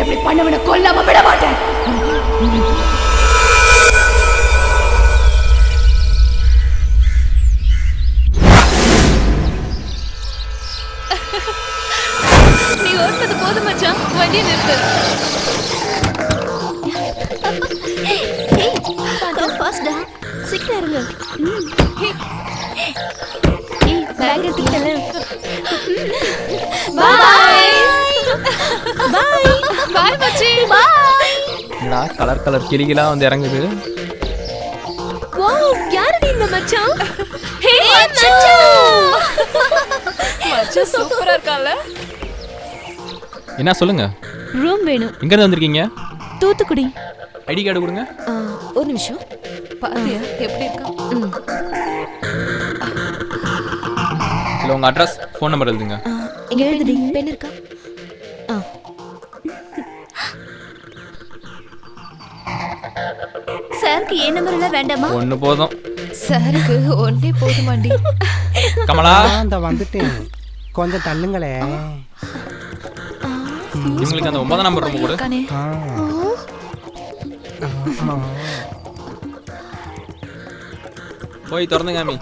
இப்படி பண்ணவனை கொல்லாம விட மாட்டேன். நீ ஓட்டுறது போதும் மச்சான், வண்டியை நிறுத்து. ஃபாஸ்டா சீக்கிரம் இருங்க. பேக் எடுத்துட்டல. பாய் பாய் பாய் மச்சி பாய். என்னடா கலர் கலர் கிளிகளா வந்து இறங்குது. வாவ், யாரடி இந்த மச்சான்? ஹே மச்சான். மச்சான் சூப்பரா இருக்கால. என்ன சொல்லுங்க? ரூம் வேணும். எங்க இருந்து வந்திருக்கீங்க? தூத்துக்குடி. ஐடி கார்டு கொடுங்க. ஒரு நிமிஷம். பாத்தியா எப்படி இருக்கா? இல்ல உங்க அட்ரஸ், ஃபோன் நம்பர் எழுதுங்க. இங்க எழுதுடி. பென் இருக்கா? சாருக்கு ஏன் நம்பர் எல்லாம் வேண்டாமா? ஒன்னு போதும். சாருக்கு ஒன்னே போதுமாண்டி. கமலா அந்த வந்துட்டேன், கொஞ்சம் தள்ளுங்களே. இவங்களுக்கு அந்த 9 நம்பர் ரூம் கொடு. போய் திறந்துங்க அம்மி.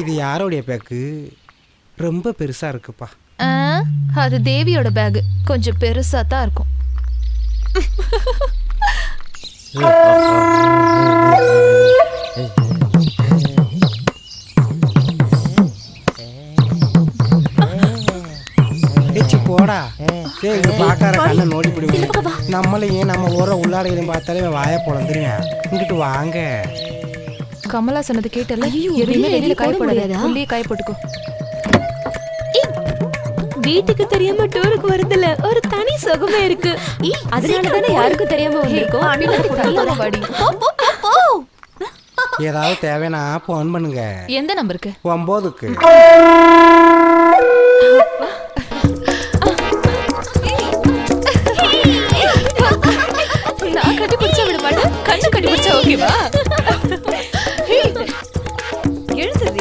இது யாரோடைய பேக்கு? ரொம்ப பெருசா இருக்குப்பா. அது தேவியோட பேக், கொஞ்சம் பெருசா தான் இருக்கும். போடா. பாக்கார கண்ணை நோடி பிடி. நம்மளையும் நம்ம ஊர உள்ளாடைகளையும் பார்த்தாலே வாய போலந்துருவேன். இங்கிட்டு வாங்க. கமலா சொன்னது கேட்டல. எதுவுமே வெளியில காய போடாத, உள்ளே காய போட்டுக்கோ. வீட்டுக்கு தெரியாம டூருக்கு வரதுல ஒரு தனி சுகமே இருக்கு. அதனால தானே யாருக்கும் தெரியாம வந்திருக்கோம். ஏதாவது தேவைன்னா போன் பண்ணுங்க. எந்த நம்பருக்கு? 9க்கு. நான் கட்டி பிடிச்சா விட மாட்டேன், கண்ணு கட்டி பிடிச்சா ஓகேவா? எழுதுறீ.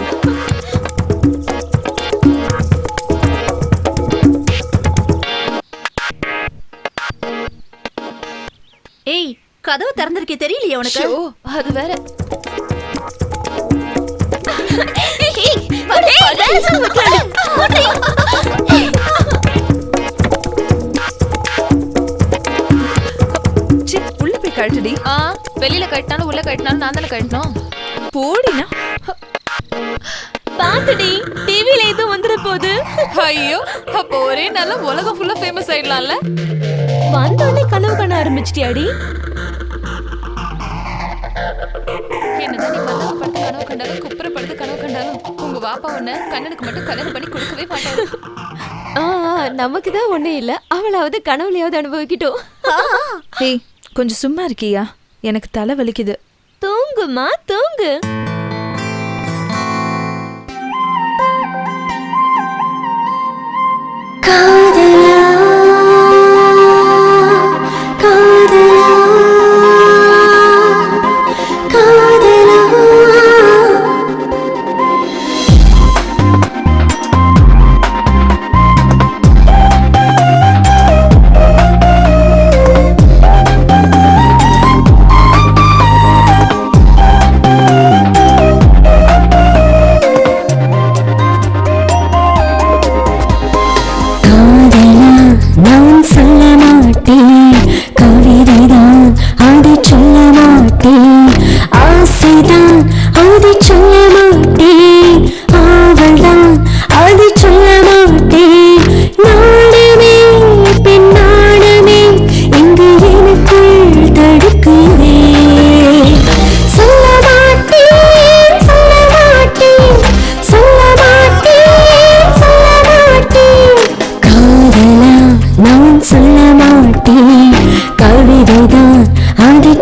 ஏய், கதவு திறந்திருக்கே தெரியலையே உனக்கு? அது வேற. உள்ள போய் கழட்டுடி. வெளியில கட்டினாலும் உள்ள கட்டினாலும் நான் தானே கட்டணும். போடினா பாத்துடி, டிவில ஏதோ வந்துற போகுது. ஐயோ, அப்போ ஒரே நாள்ல உலகம் ஃபுல்லா ஃபேமஸ் ஆயிடலாம்ல. வந்தோடனே கனவு காண ஆரம்பிச்சிட்டியாடி? என்னதான் நீ மல்லாக்க படுத்து கனவு கண்டாலும், குப்புற படுத்து கனவு கண்டாலும், உங்க வாப்பா உன்னை கண்ணனுக்கு மட்டும் கல்யாணம் பண்ணி கொடுக்கவே மாட்டாரு. நமக்கு தான் ஒண்ணே இல்ல, அவளாவது கனவுலையாவது அனுபவிக்கிட்டோம். ஏய், கொஞ்சம் சும்மா இருக்கியா? எனக்கு தலை வலிக்குது. தூங்குமா, தூங்கு.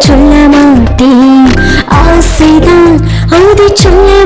சொல்ல மாட்டேன், ஆசைதான் அது சொல்ல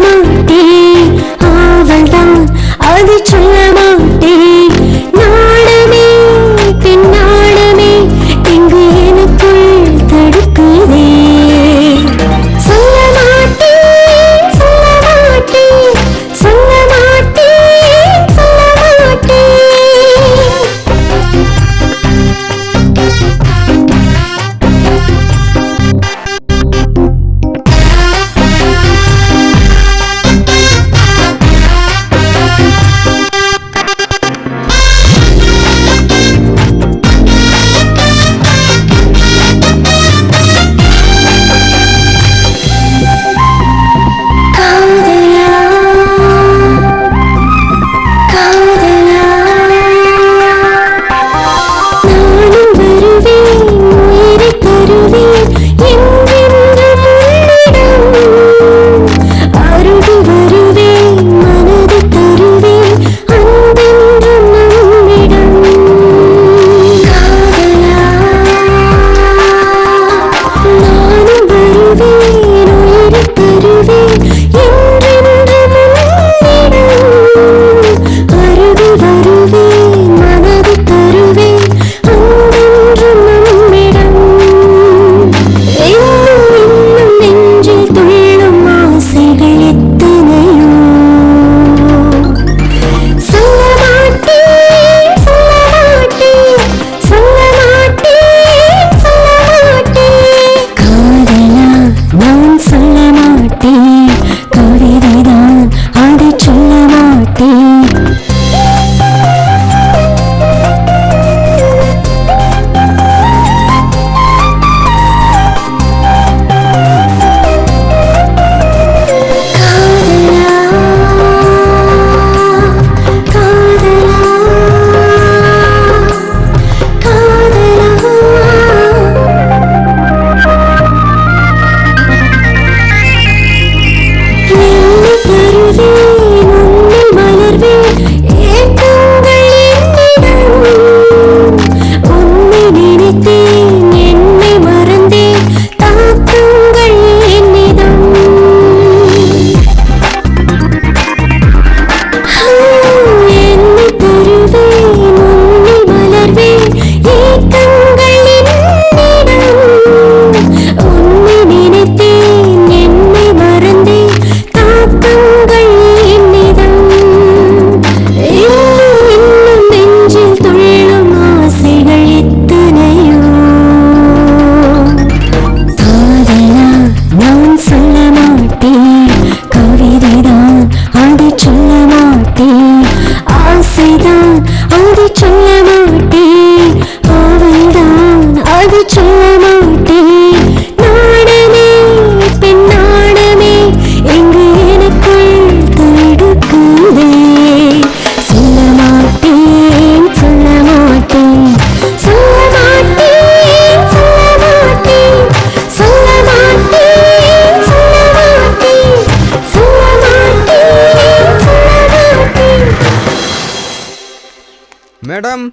மேடம்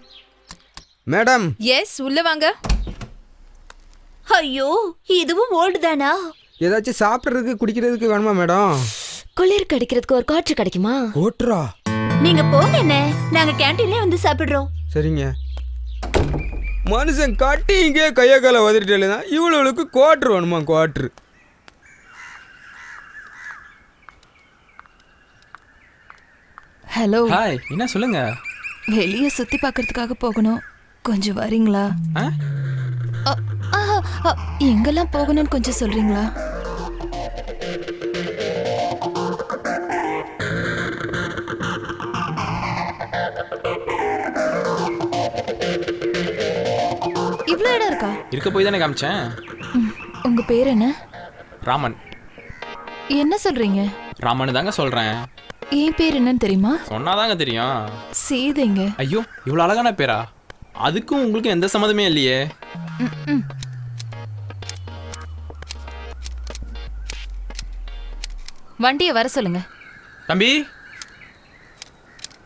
மேடம் எஸ் உள்ள வாங்க. ஐயோ இதுவும் ஓல்டு தானா? ஏதாச்சும் சாப்பிட்றதுக்கு குடிக்கிறதுக்கு வேணுமா மேடம்? குளிர் கடிக்கிறதுக்கு ஒரு காற்று கிடைக்குமா? ஓட்டுறா. நீங்க போங்க என்ன, நாங்க கேண்டீன்லயே வந்து சாப்பிடுறோம். சரிங்க. மனுஷன் காட்டி இங்கே கையை காலை வதறிட்டே தான் இவ்வளவுக்கு குவாட்ரு வேணுமா? குவாட்ரு. ஹலோ. ஹாய், என்ன சொல்லுங்க. வெளியே சுத்தி பார்க்கறதுக்காக போகணும், கொஞ்சம் வரீங்களா? எங்கெல்லாம் போகணும்னு கொஞ்சம் சொல்றீங்களா? இவ்வளோ இடம் இருக்கா? இருக்க போய் தானே காமிச்சேன். உங்க பேர் என்ன? ராமன். என்ன சொல்றீங்க? ராமன் தாங்க சொல்றேன். என் பேர் என்னன்னு தெரியுமா? சொன்னாதாங்க தெரியும். சீதைங்க. ஐயோ, இவ்வளோ அழகான பேரா? அதுக்கும் உங்களுக்கும் எந்த சம்மதமே இல்லையே. வண்டியை வர சொல்லுங்க. தம்பி,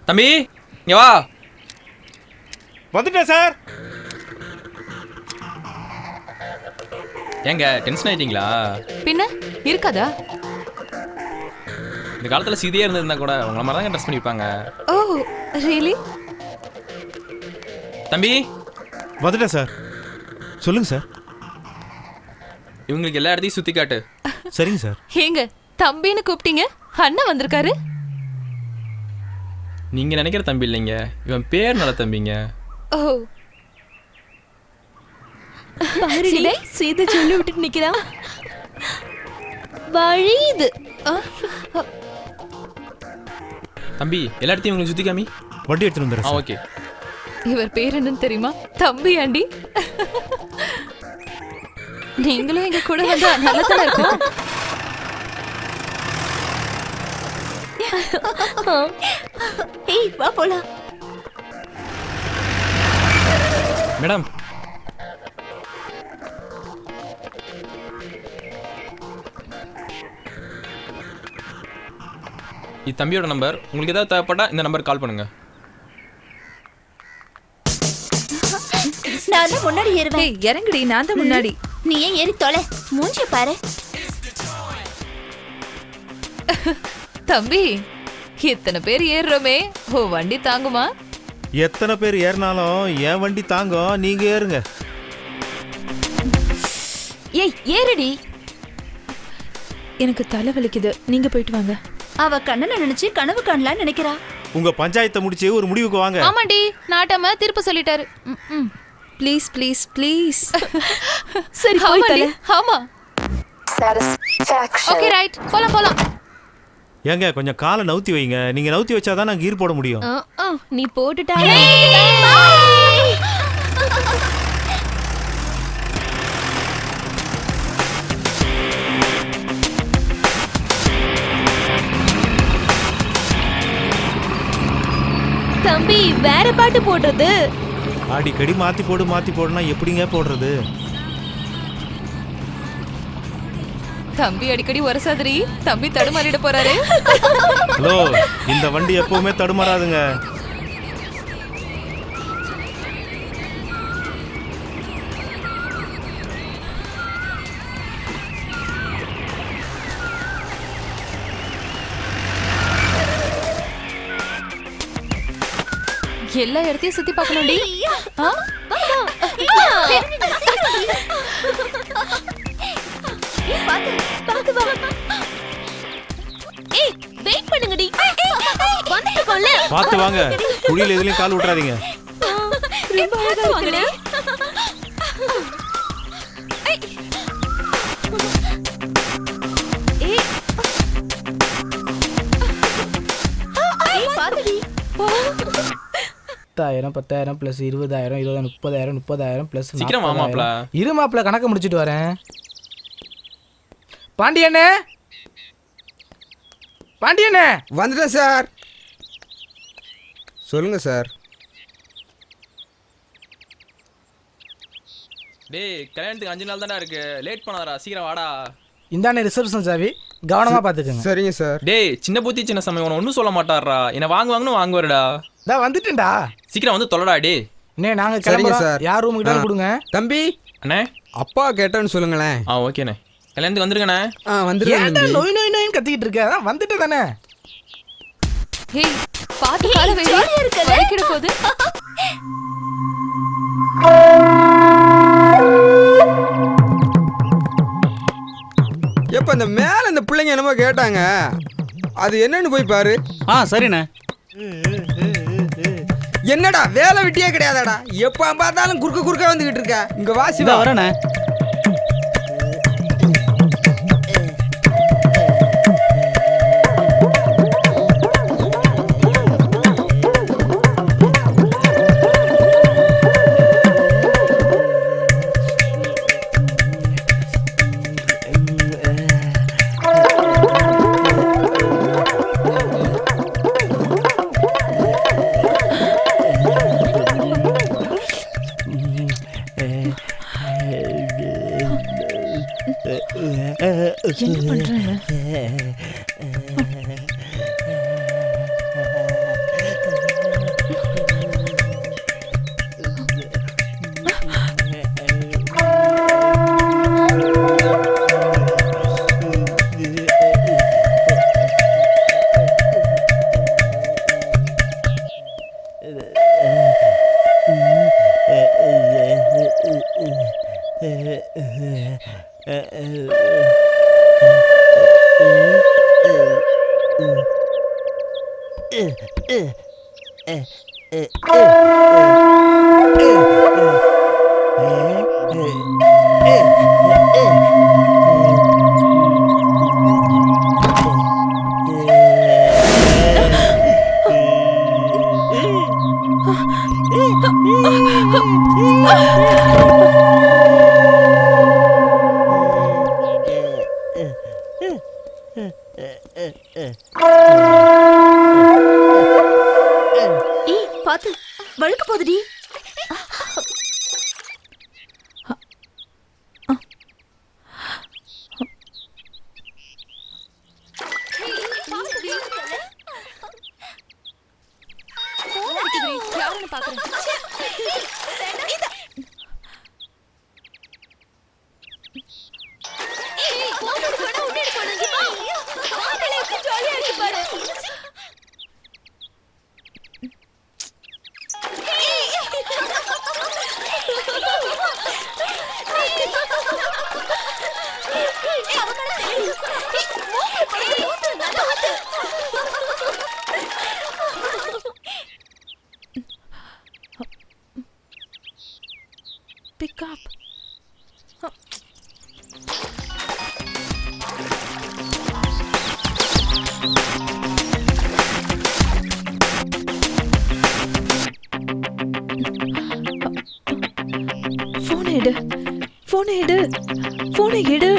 தம்பி இங்க வா. வந்துட்டேன் சார். ஏங்க டென்ஷன் ஆயிட்டீங்களா? பின்ன இருக்காதா? இந்த காலத்துல சீதையா இருந்திருந்தா கூட உங்களை மாதிரி தான் ட்ரெஸ் பண்ணிருப்பாங்க. ஓ ரியலி? தம்பி வந்துட்டேன் சார். சொல்லுங்க சார். இவங்களுக்கு எல்லா இடத்தையும் சுத்தி காட்டு. சரிங்க சார். ஏங்க தம்பின்னு கூப்பிட்டீங்க, அண்ணன் வந்திருக்காரு. நீங்க நினைக்கிற தம்பி இல்லைங்க, இவன் பேர் நல்ல தம்பிங்க. ஓ சீதை சீதை சொல்லி விட்டுட்டு நிக்கிறான். வழியுது. தம்பி எல்லா இடத்தையும் உங்களுக்கு சுத்தி காமி. வண்டி எடுத்துட்டு வந்துடுறேன். ஓகே. இவர் பேர் என்னன்னு தெரியுமா? தம்பி ஆண்டி. நீங்களும் எங்க கூட வந்தா நல்லா தானே இருக்கும். ஏய் வா போலாம். மேடம் இது தம்பியோட நம்பர். உங்களுக்கு ஏதாவது தேவைப்பட்டா இந்த நம்பருக்கு கால் பண்ணுங்க. நான் தான் முன்னாடி ஏறுவேன். ஏய் இறங்குடி, நான் தான் முன்னாடி. நீ ஏன் ஏறி தொலை, மூஞ்சி பாரு. தம்பி இத்தனை பேர் ஏறுறோமே, ஓ வண்டி தாங்குமா? எத்தனை பேர் ஏறினாலும் என் வண்டி தாங்கும். நீங்க ஏறுங்க. ஏய் ஏறுடி. எனக்கு தலை வலிக்குது, நீங்க போயிட்டு வாங்க. அவ கண்ணனை நினைச்சு கனவு காணலான்னு நினைக்கிறா. உங்க பஞ்சாயத்தை முடிச்சு ஒரு முடிவுக்கு வாங்க. ஆமாண்டி, நாட்டாம தீர்ப்பு சொல்லிட்டாரு. Please please please. சரி போய் தலை. ஆமா. ஓகே ரைட், போலாம் போலாம். ஏங்க கொஞ்சம் காலை நவுத்தி வைங்க. நீங்க நவுத்தி வச்சாதான் நான் கீர் போட முடியும். நீ போட்டுட்டா. தம்பி வேற பாட்டு போடுறது. அடிக்கடி மாத்தி போடுனா எப்படிங்க போடுறது? தம்பி அடிக்கடி வரசாதிரி, தம்பி தடுமாறிட போறாரு. ஹலோ, இந்த வண்டி எப்பவுமே தடுமாறாதுங்க. எல்லா இடத்தையும் சுத்தி பார்க்கணும்டி. பாத்து வாங்க, குழியில எதுலயும் கால் விட்டுறாதீங்க. ரொம்ப அழகா இருக்குடா. ஏய் பாத்துடி. 10,000 10,000 + 20,000 20,000 30,000 30,000 + சீக்கிரம் வா மாப்ள. இரு மாப்ள, கணக்கு முடிச்சிட்டு வரேன். பாண்டியண்ணே, பாண்டியண்ணே. வந்துட்டேன் சார். சொல்லுங்க சார். டேய் கல்யாணத்துக்கு 5 நாள் தானே இருக்கு, லேட் பண்ணாதடா, சீக்கிரம் வாடா. இந்தானே ரிசப்ஷன் சாவி, கவனமா பாத்துக்கங்க. சரிங்க சார். டேய் சின்ன புத்தி சின்ன சமயம் உன ஒன்றும் சொல்ல மாட்டாரா. என்ன வாங்குவாங்கன்னு வாங்குவாருடா. நான் வந்துட்டேன்டா. சீக்கிரம் வந்து தொலைடா டே. அண்ணே நாங்க சரிங்க கிளம்புறோம் சார். யார் ரூமுக்கு தான் கொடுங்க. தம்பி அண்ணே அப்பா கேட்டேன்னு சொல்லுங்களேன். ஓகேண்ணே. கல்யாணத்துக்கு வந்துருங்கண்ணே. வந்துருங்க. ஏன்டா நோய் நோய் நோயின்னு கத்திக்கிட்டு இருக்க? அதான் வந்துட்டு தானே. ஹேய் பாத்து கால வெடி ஜாலியா இருக்கல? வலிக்கிட போகுது. எப்ப இந்த மேல இந்த பிள்ளைங்க என்னமோ கேட்டாங்க, அது என்னன்னு போய் பாரு. சரிண்ணே. என்னடா வேலை வெட்டியே கிடையாதாடா, எப்ப பார்த்தாலும் குறுக்க குறுக்க வந்துகிட்டு இருக்க. இங்க வாசி வரண்ணே. என்ன பண்றாங்க? பாத்து வழுக்க போகுதுடி. யாருன்னு பாக்குறேன். Pick up. Phone எடு. Phone எடு. Phone எடு.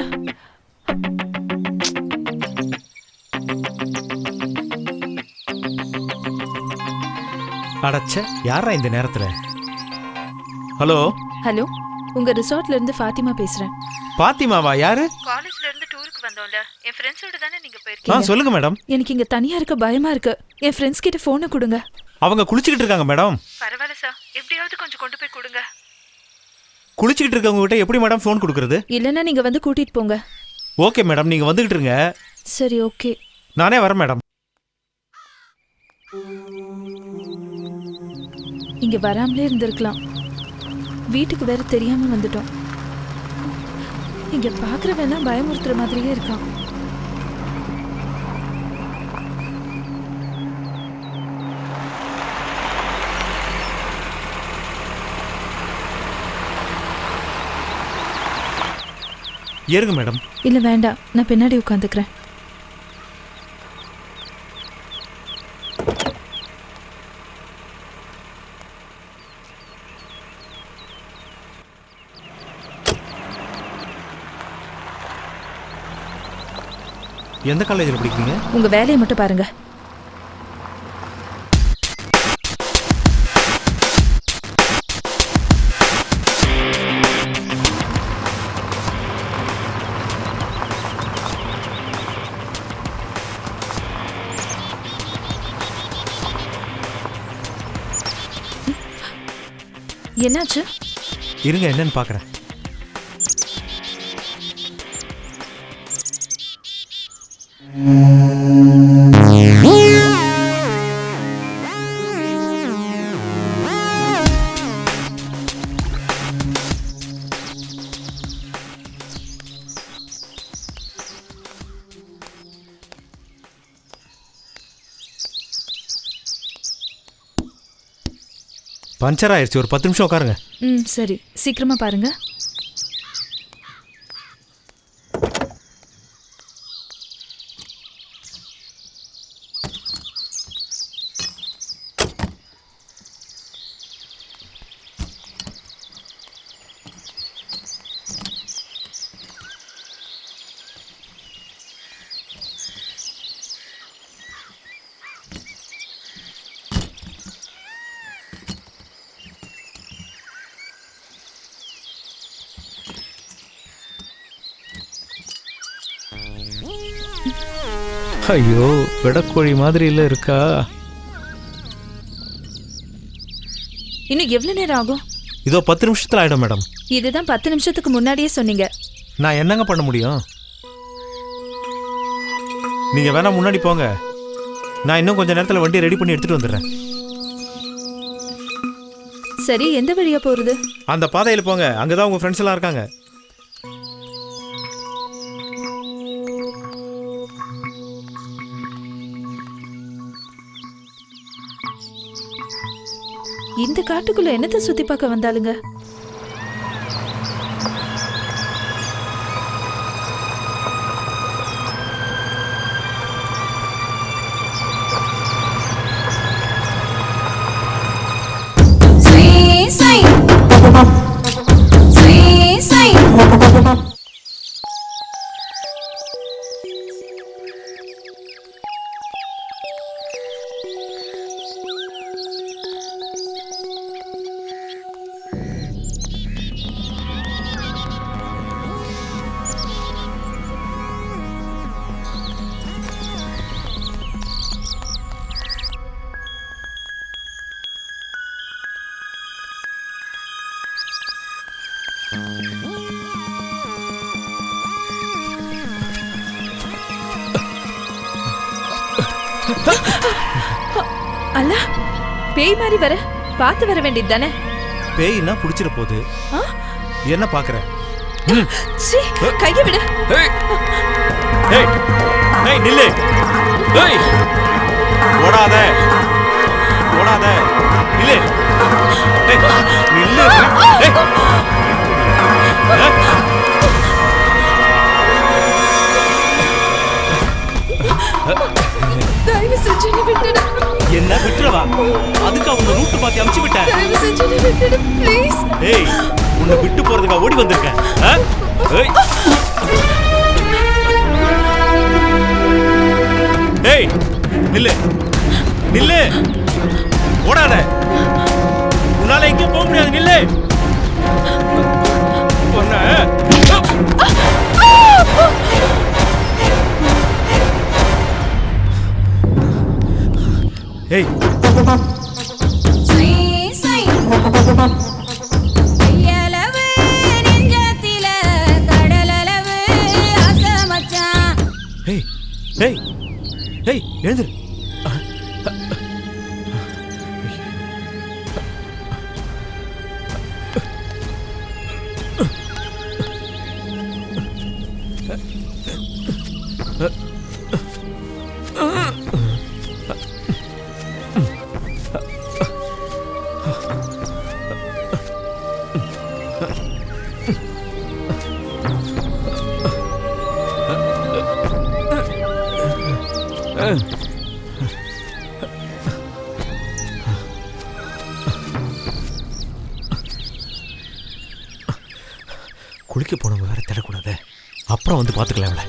அடச்சே, யாரா இந்த நேரத்துல? ஹலோ ஹலோ, உங்க ரிசார்ட்ல இருந்து ஃபாத்திமா பேசுறேன். பாத்திமாவா? யாரு? காலேஜ்ல இருந்து டூருக்கு வந்தோம்ல, என் ஃப்ரெண்ட்ஸோட தானே நீங்க போயிருக்கீங்க. சொல்லுங்க மேடம். எனக்கு இங்க தனியா இருக்க பயமா இருக்கு. என் ஃப்ரெண்ட்ஸ் கிட்ட போனை கொடுங்க. அவங்க குளிச்சுக்கிட்டு இருக்காங்க மேடம். பரவாயில்ல சார், எப்படியாவது கொஞ்சம் கொண்டு போய் கொடுங்க. குளிச்சுக்கிட்டு இருக்கவங்க கிட்ட எப்படி மேடம் ஃபோன் கொடுக்கறது? இல்லன்னா நீங்க வந்து கூட்டிட்டு போங்க. ஓகே மேடம், நீங்க வந்துகிட்டு இருங்க. சரி ஓகே. நானே வரேன் மேடம். இங்க வராமலே இருந்திருக்கலாம். வீட்டுக்கு வேற தெரியாம வந்துட்டோம். இங்க பாக்குறவனா பயமுறுத்துற மாதிரியே இருக்கான். ஏறுங்க மேடம். இல்ல வேண்டாம், நான் பின்னாடி உட்காந்துக்கிறேன். எந்த காலேஜில் படிக்கிறீங்க? உங்க வேலையை மட்டும் பாருங்க. என்னாச்சு? இருங்க என்னன்னு பார்க்குறேன். பஞ்சர் ஆயிடுச்சு. ஒரு 10 நிமிஷம் உட்காருங்க. சரி, சீக்கிரமா பாருங்க. ஐயோ, விடக்கோழி மாதிரி இல்லை இருக்கா? இன்னும் எவ்வளவு நேரம் ஆகும்? இதோ 10 நிமிஷத்துல ஆயிடும் மேடம். இதுதான் 10 நிமிஷத்துக்கு முன்னாடியே சொன்னீங்க. நான் என்னங்க பண்ண முடியும்? நீங்க வேணா முன்னாடி போங்க, நான் இன்னும் கொஞ்ச நேரத்தில் வண்டி ரெடி பண்ணி எடுத்துட்டு வந்துடுறேன். சரி, எந்த வழியா போறது? அந்த பாதையில் போங்க, அங்கதான் உங்க ஃப்ரெண்ட்ஸ் எல்லாம் இருக்காங்க. இந்த காட்டுக்குள்ள என்னத்தை சுத்தி பார்க்க வந்தாலுங்க? அல்ல, பேய் மாதிரி வர பார்த்து வர வேண்டியது தானே? பேய்னா புடிச்சிட போகுது. என்ன பாக்குற? கைய விடு. நில்லு. ஓடாத ஓடாத, நில்லு. நில்லு. தயவு செஞ்சு நீ விட்டுடு. என்ன விட்டுறவா? அதுக்கு அவங்க ரூட் பார்த்து அமுச்சு விட்டேன். தயவு செஞ்சு நீ விட்டுடு ப்ளீஸ். ஏய், உன்னை விட்டு போறதுக்கு ஓடி வந்திருக்கேன். ஏய், நில்லு நில்லு, ஓடாத. உன்னால எங்கேயும் போக முடியாது, நில்லு. ஏய், ஏய், ஏய், எழுந்துரு. குளிக்க போனவங்க வேற தரக்கூடாது, அப்புறம் வந்து பார்த்துக்கலாம்ல.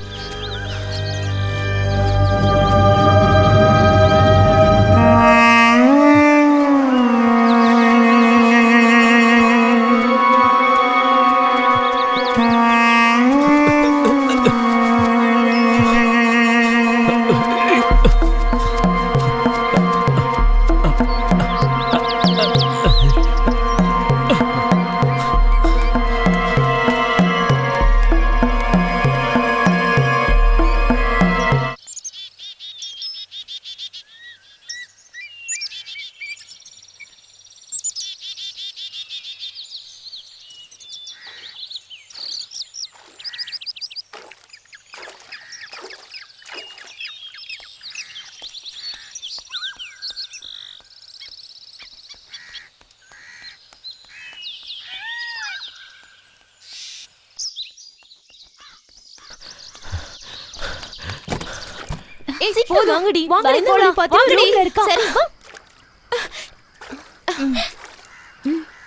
சீக்கிரம் வாங்கடி. வாங்கடி போலாம். வாங்கடி. இருக்கா? சரி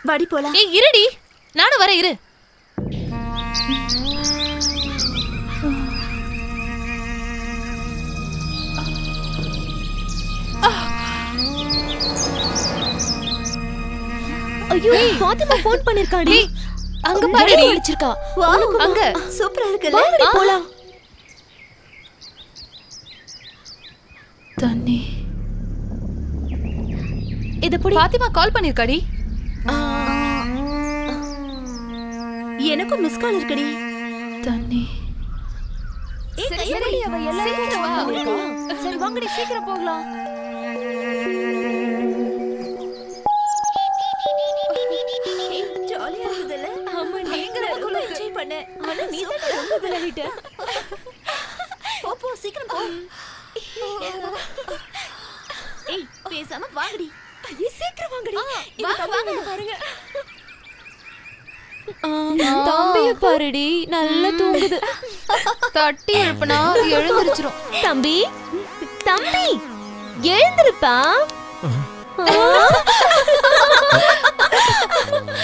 வாடி போலாம். ஏய் இருடி, நானும் வரேன் இரு. ஐயோ ஃபாத்திமா ஃபோன் பண்ணிருக்காடி. அங்க பாருடி. வச்சிருக்கா. அங்க சூப்பரா இருக்குல்ல. வாங்கடி போலாம். தண்ணி. இத புடி. பாத்திமா கால் பண்ணிருக்காடி. எனக்கும் மிஸ் கால் இருக்குடி. தண்ணி. சரி அவ எல்லாரும் சரி வாங்கடி சீக்கிரம் போகலாம். ஜாலியா இருக்குதுல்ல. ஆமா நீங்க ரொம்ப என்ஜாய் பண்ண. ஆனா நீ தான் ரொம்ப விளையாடிட்ட. போ சீக்கிரம் போ. ஏய் பேசாம வாங்கடி. ஐயே சீக்கிரம் வாங்கடி. வாங்க பாருங்க. தம்பிய பாருடி நல்லா தூங்குது. தட்டி எழுப்புனா எழுந்திருச்சிரும். தம்பி தம்பி எழுந்திருப்பா.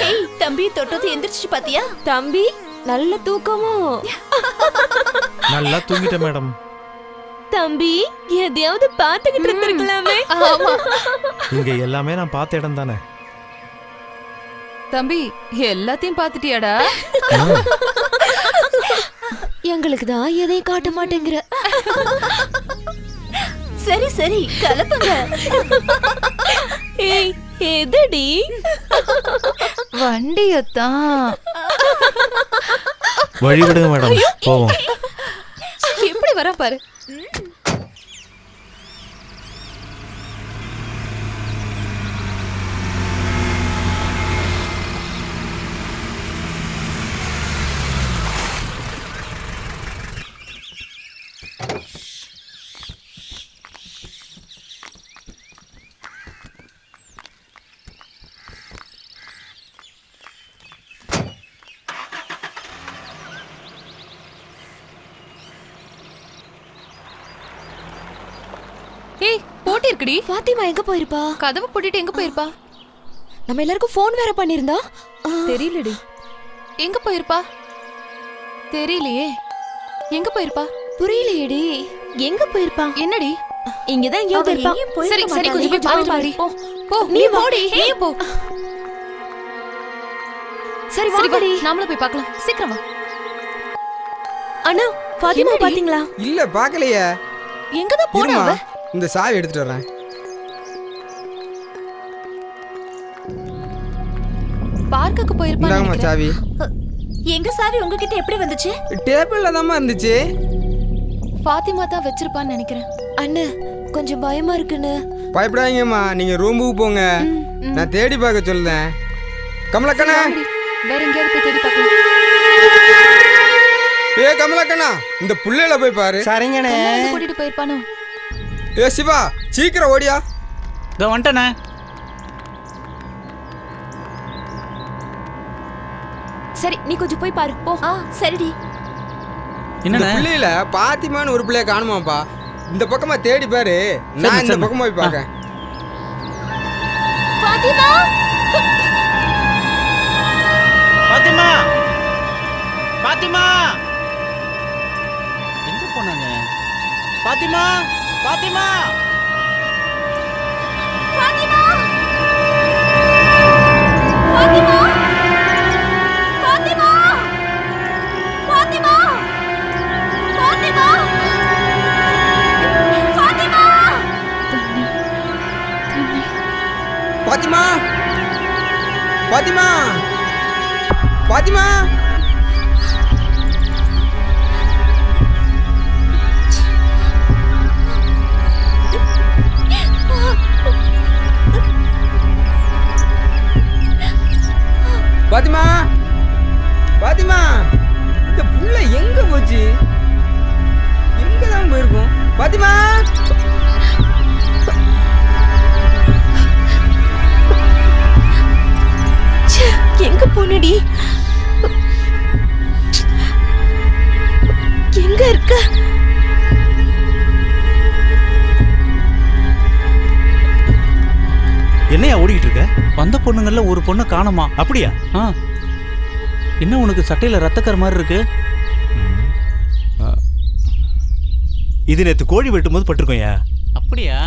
ஏய் தம்பி தொட்டது எந்திரிச்சு பாத்தியா? தம்பி நல்ல தூக்கமோ? நல்லா தூங்கிட்டேன் மேடம். தம்பி எதையாவது பாத்துக்கிட்டு இருந்திருக்கலாமே. ஆமா இங்க எல்லாமே நான் பார்த்த இடம் தானே. தம்பி எல்லாத்தையும் பாத்துட்டியாடா? எங்களுக்கு தான் எதையும் காட்ட மாட்டேங்கிற. சரி சரி கலப்புங்க. ஏய் எதடி? வண்டியத்தான். வழி விடுங்க மேடம் போவோம். எப்படி வர பாரு. ஏய் போட்டி இருக்குடி. ஃபாத்திமா எங்க போயிருப்பா? கதவு பூட்டிட்டு எங்க போயிருப்பா? நம்ம எல்லாருக்கும் ஃபோன் வேற பண்ணிருந்தா. தெரியலடி. எங்க போயிருப்பா? தெரியலையே. எங்க போயிருப்பா? புரியலையேடி. எங்க போயிருப்பா? என்னடி? இங்கதான் எங்கேயோ போயிருப்பா. சரி சரி கொஞ்சம் போய் பாத்து பாடி. போ நீ நீ வா. போடி. நீ போ. சரி சரி வா வாடி. நாமளும் போய் பார்க்கலாம். சீக்கிரம் வா. அண்ணா ஃபாத்திமா என்னடி? பாத்தீங்களா? இல்ல பாக்கலையே. எங்க தான் போறா இருமா, அவ? இந்த சாவி எடுத்துட்டு வரேன். பார்க்குக்கு போயிருப்பான்னு இந்தாங்கம்மா நினைக்கிறேன். சாவி. எங்க சாவி உங்ககிட்ட எப்படி வந்துச்சு? டேபிள்ல தாம்மா இருந்துச்சு. ஃபாத்திமா தான் வச்சிருப்பான்னு நினைக்கிறேன். அண்ணா கொஞ்சம் பயமா இருக்குன்னு. பயப்படாதீங்கம்மா, நீங்க ரூமுக்கு போங்க. நான் தேடி பார்க்க சொல்றேன். கமலக்கண்ணா, வேற எங்கேயாவது போய் தேடி பார்க்கலாம். ஏ கமலக்கண்ணா, இந்த புள்ளையில போய் பாரு. சரிங்கண்ணே. அம்மா வந்து கூட்டிட்டு போயிருப்பானோ? ஏ சிவா, சீக்கிரம் ஓடியா. இதோ வந்துட்டேண்ணே. சரி நீ கொஞ்சம் போய் பாரு போ. சரிடி. இந்த புள்ளையில பாத்திமான்னு ஒரு பிள்ளைய காணுமாப்பா. இந்த பக்கமா தேடி பாரு. நான் இந்த பக்கமா போய் பார்க்கேன். பாத்திமா பாத்திமா பாத்திமா எங்க போனாங்க? பாத்திமா பாத்திமா பாத்திமா பாத்திமா பாத்திமா பாத்திமா பாத்திமா பாத்திமா பாத்திமா பாத்திமா பாத்திமா பாத்திமா பாத்திமா இந்த புள்ள எங்க போச்சு? எங்க தான் போயிருக்கும்? பாத்திமா எங்க போனடி? எங்க இருக்க? பொண்ணுங்கள்ல ஒரு பொண்ணை காணோமா. அப்படியா? என்ன உனக்கு சட்டையில ரத்தக்கற மாதிரி இருக்கு? இது நேத்து கோழி வெட்டும் போது பட்டிருக்கோயா. அப்படியா?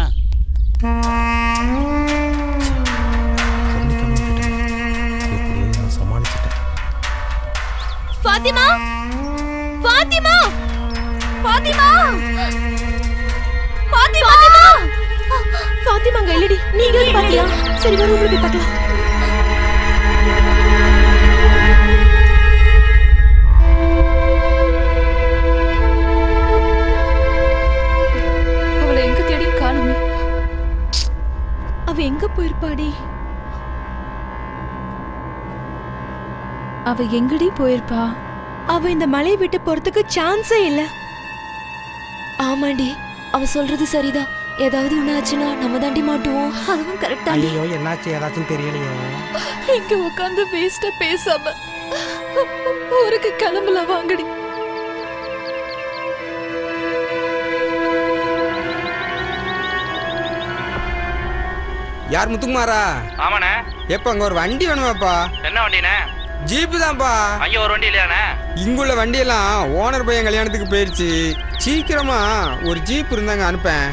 சமாளிச்சிட்டேன். ஃபாத்திமா, ஃபாத்திமா, ஃபாத்திமா, ஃபாத்திமா, ஃபாத்திமா அங்க இல்லடி. நீங்க பாத்தியா? சரி வா ரூம்ல போய் பார்க்கலாம். அவளை எங்க தேடி காணுமே. அவ எங்க போயிருப்பாடி? அவ எங்கடி போயிருப்பா? அவ இந்த மலையை விட்டு போறதுக்கு சான்ஸே இல்ல. ஆமாண்டி, அவ சொல்றது சரிதான். ஏதாவது ஒண்ணு ஆச்சுன்னா நம்ம தாண்டி மாட்டுவோம். அதுவும் கரெக்டா. ஐயோ என்னாச்சு ஏதாச்சும் தெரியலையே. இங்க உட்காந்து வேஸ்டா பேசாம ஊருக்கு கிளம்பல வாங்கடி. யார் முத்துக்குமாரா? ஆமாண்ணே. எப்ப அங்க ஒரு வண்டி வேணுமாப்பா? என்ன வண்டிண்ணே? ஜீப்பு தான்ப்பா. அங்கே ஒரு வண்டி இல்லையாண்ணே? இங்குள்ள வண்டியெல்லாம் ஓனர் பையன் கல்யாணத்துக்கு போயிடுச்சு. சீக்கிரமா ஒரு ஜீப் இருந்தாங்க அனுப்பேன்.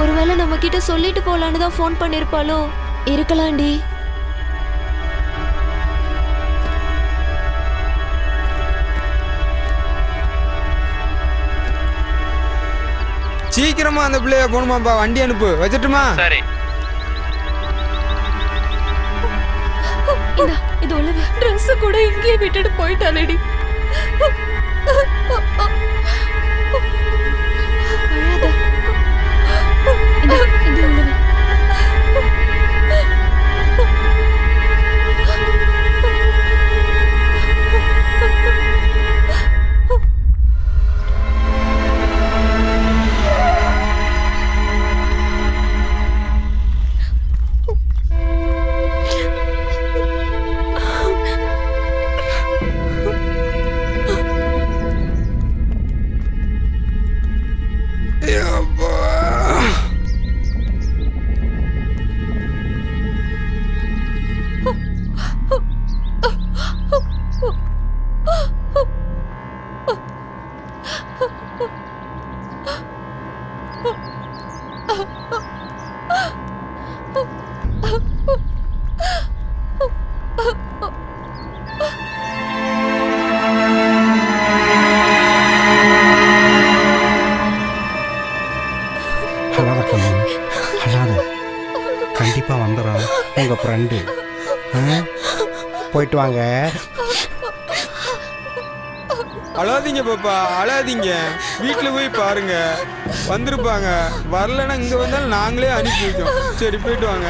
ஒருவேளை நம்ம கிட்ட சொல்லிட்டு போலான்னு தான் ஃபோன் பண்ணிருப்பாளோ? இருக்கலாம்டி. சீக்கிரமா அந்த பிள்ளைய போகணுமாப்பா. வண்டி அனுப்பு. வச்சிட்டுமா? சரி. இது உள்ள ட்ரெஸ் கூட இங்கேயே விட்டுட்டு போயிட்டாளேடி. கண்டிப்பா வந்துடும் உங்க ஃப்ரெண்டு. போயிட்டு வாங்க. அழாதீங்க பாப்பா, அழாதீங்க. வீட்டுல போய் பாருங்க, வந்திருப்பாங்க. வரலன்னா இங்க வந்தாலும் நாங்களே அனுப்பி வைக்கோம். சரி போயிட்டு வாங்க.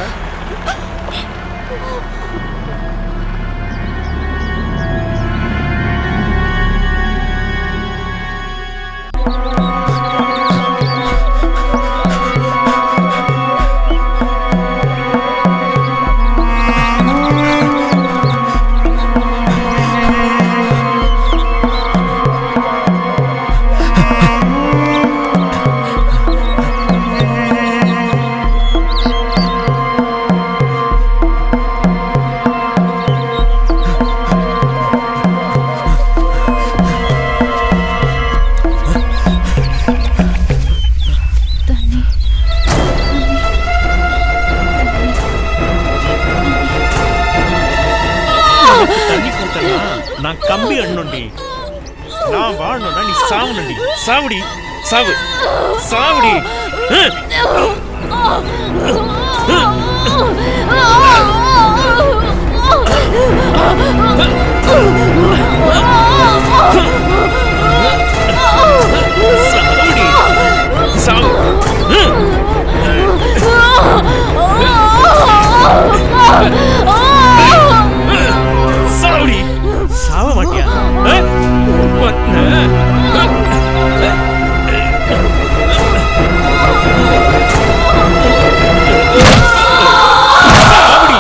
நான் கம்பி அண்ணோண்டி. நான் வாழணும்னா நீ சாவணுண்டி. சாவுடி, சாவு, சாவுடி. சாவுடி, சாவு. சாவுடி, சாவ மாட்டியா? சாவுடி.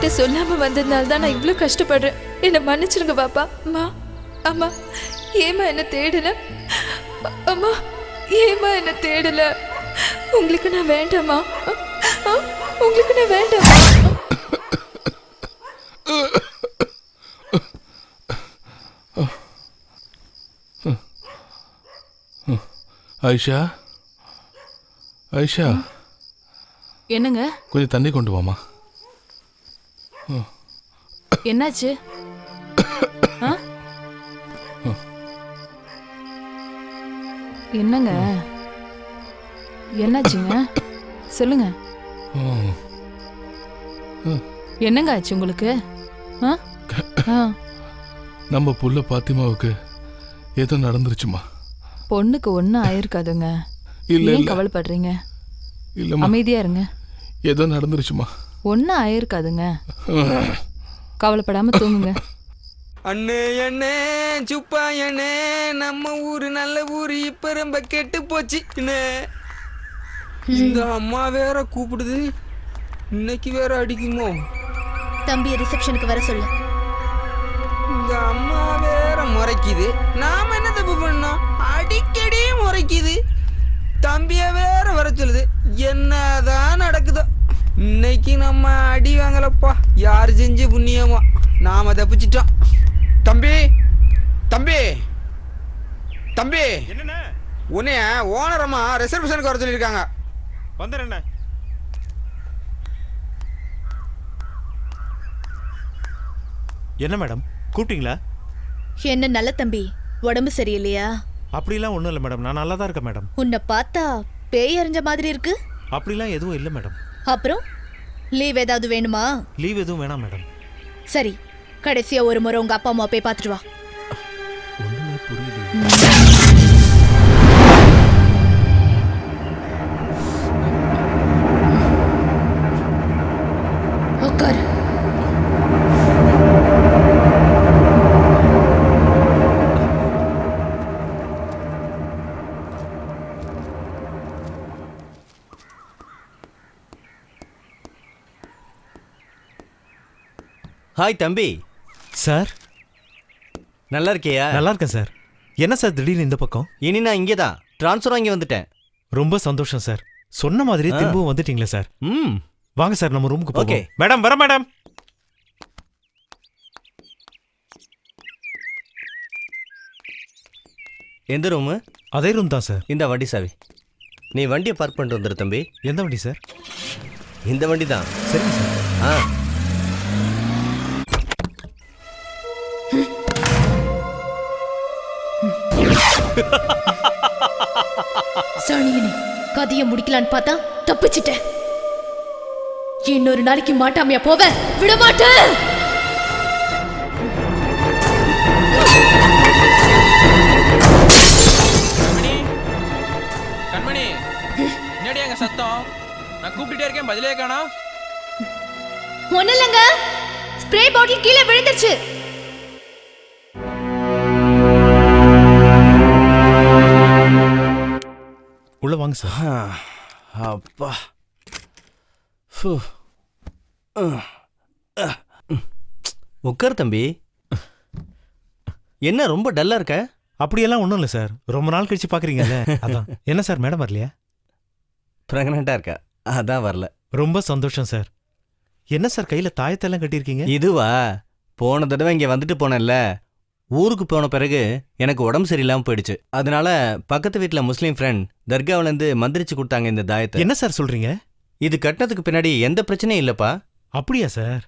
என்கிட்ட சொல்லாம வந்ததுனால தான் நான் இவ்வளவு கஷ்டப்படுறேன். என்ன மன்னிச்சிருங்க பாப்பா. அம்மா அம்மா ஏமா என்ன தேடல? அம்மா ஏமா என்ன தேடல? உங்களுக்கு நான் வேண்டாமா? உங்களுக்கு நான் வேண்டாம். ஐஷா ஐஷா என்னங்க? கொஞ்சம் தண்ணி கொண்டு வாமா. என்னாச்சு? என்னங்க என்னாச்சுங்க? சொல்லுங்க. என்னங்க ஆச்சு உங்களுக்கு? நம்ம புள்ள பாத்திமாவுக்கு ஏதோ நடந்துருச்சுமா. பொண்ணுக்கு ஒன்றும் ஆயிருக்காதுங்க. ஏன் கவலைப்படுறீங்க? இல்லம்மா, அமைதியா இருங்க. ஏதோ நடந்துருச்சுமா. ஒன்றும் ஆயிருக்காதுங்க. கவலைப்படாம தூங்குங்க. அண்ணே அண்ணே சுப்பா அண்ணே, நம்ம ஊரு நல்ல ஊரு இப்ப ரொம்ப கெட்டு போச்சு. இந்த அம்மா வேற கூப்பிடுது, இன்னைக்கு வேற அடிக்குமோ? தம்பியை ரிசப்ஷனுக்கு வர சொல்லு. இந்த அம்மா வேற முறைக்குது, நாம என்ன தப்பு பண்ணோம்? அடிக்கடி முறைக்குது. தம்பிய வேற வர சொல்லுது. என்னதான் நடக்குதோ? இன்னைக்கு நம்ம அடி வாங்கலப்பா. யார் செஞ்சு புண்ணியமா நாம தப்பிச்சிட்டோம். தம்பி தம்பி தம்பி, என்னண்ணே? உன்னைய ஓனரம்மா ரிசர்வேஷனுக்கு வர சொல்லியிருக்காங்க. வந்துடுறேண்ணே. என்ன மேடம் கூப்பிட்டீங்களா? என்ன நல்ல தம்பி, உடம்பு சரியில்லையா? அப்படிலாம் ஒன்றும் இல்லை மேடம், நான் நல்லா தான் இருக்கேன் மேடம். உன்னை பார்த்தா பேய் அறிஞ்ச மாதிரி இருக்கு. அப்படிலாம் எதுவும் இல்லை மேடம். அப்புறம் லீவ் ஏதாவது வேணுமா? லீவ் எதுவும் வேணாம் மேடம். சரி, கடைசியா ஒரு முறை உங்க அப்பா அம்மா போய் பார்த்துட்டு வா. ஒன்றுமே புரியல. உட்காரு. ஹாய் தம்பி. சார் நல்லா இருக்கியா? நல்லா இருக்கேன் சார். என்ன சார் திடீர்னு இந்த பக்கம்? இனி நான் இங்கே தான் ட்ரான்ஸ்ஃபர் வாங்கி வந்துட்டேன். ரொம்ப சந்தோஷம் சார். சொன்ன மாதிரி திரும்பவும் வந்துட்டீங்களா சார்? வாங்க சார் நம்ம ரூமுக்கு போகலாம். ஓகே மேடம் வர மேடம். எந்த ரூமு? அதே ரூம் தான் சார். இந்த வண்டி சாவி. நீ வண்டியை பார்க் பண்ணிட்டு வந்துரு தம்பி. எந்த வண்டி சார்? இந்த வண்டி தான். சரிங்க சார். சனியனே, கதையை முடிக்கலான்னு பார்த்தா தப்பிச்சிட்டேன். இன்னொரு நாளைக்கு மாட்டாமையா போவ விட மாட்டேன். கண்மணி, என்னடி அங்க சத்தம்? நான் கூப்பிட்டுட்டே இருக்கேன், பதிலே காணோம். ஒண்ணு இல்லங்க, ஸ்ப்ரே பாட்டில் கீழே விழுந்துருச்சு. உள்ள வாங்க சார். அப்பா, உட்கார் தம்பி. என்ன ரொம்ப டல்லா இருக்க? அப்படியெல்லாம் ஒன்றும் இல்லை சார், ரொம்ப நாள் கழிச்சு பார்க்குறீங்கல்ல அதான். என்ன சார் மேடம் வரலையா? ப்ரெக்னெண்ட்டாக இருக்கா, அதான் வரல. ரொம்ப சந்தோஷம் சார். என்ன சார் கையில் தாயத்தெல்லாம் கட்டியிருக்கீங்க? இதுவா, போன தடவை இங்கே வந்துட்டு போனேன்ல, ஊருக்கு போன பிறகு எனக்கு உடம்பு சரியில்லாமல் போயிடுச்சு. அதனால பக்கத்து வீட்டில் முஸ்லீம் ஃப்ரெண்ட் தர்காவிலேருந்து மந்திரிச்சு கொடுத்தாங்க இந்த தாயத்தை. என்ன சார் சொல்கிறீங்க? இது கட்டினதுக்கு பின்னாடி எந்த பிரச்சனையும் இல்லைப்பா. அப்படியா சார்?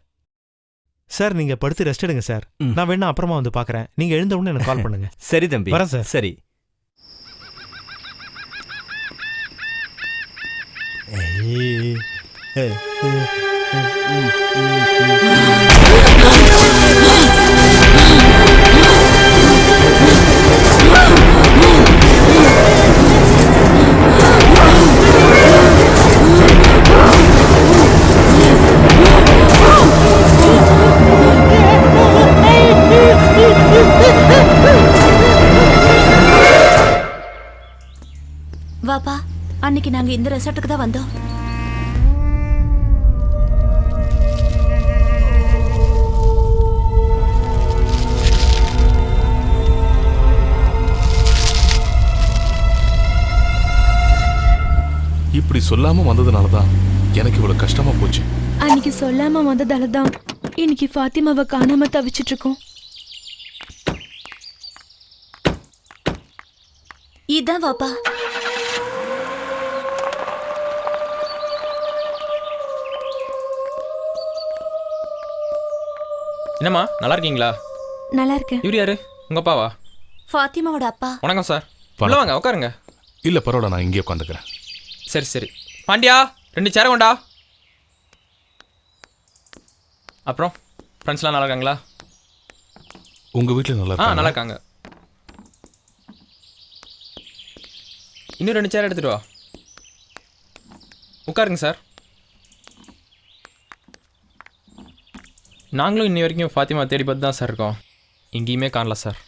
சார் நீங்கள் படுத்து ரெஸ்ட் எடுங்க சார். நான் வேணா அப்புறமா வந்து பார்க்குறேன். நீங்கள் எழுந்த உடனே எனக்கு கால் பண்ணுங்க. சரி தம்பி, வரேன் சார். சரி. வாப்பா, அன்னைக்கு நாங்க இந்த ரெசார்ட்டுக்கு தான் வந்தோம். இப்படி சொல்லாம வந்ததுனால தான் எனக்கு இவ்வளவு கஷ்டமா போச்சு. அன்னைக்கு சொல்லாம வந்ததால தான் இன்னைக்கு ஃபாத்திமாவை காணாம தவிச்சிட்டு இருக்கோம். இதான் வாப்பா. என்னம்மா நல்லா இருக்கீங்களா? நல்லா இருக்கேன். இவர் யாரு? உங்க அப்பாவா? ஃபாத்திமாவோட அப்பா. வணக்கம் சார். உள்ள வாங்க, உட்காருங்க. இல்ல பரவாயில்ல, நான் இங்கே உட்காந்துக்கிறேன். சரி சரி. பாண்டியா 2 சேர கொண்டா. அப்புறம் ஃப்ரெண்ட்ஸ்லாம் நல்லா இருக்காங்களா? உங்க வீட்டில் நல்லா இருக்காங்க? நல்லா இருக்காங்க. இன்னும் 2 சேர் எடுத்துட்டு வா. உட்காருங்க சார். நாங்களும் இன்னி வரைக்கும் ஃபாத்திமா தேடி பார்த்து தான் சார் இருக்கோம். எங்கேயுமே காணல சார்.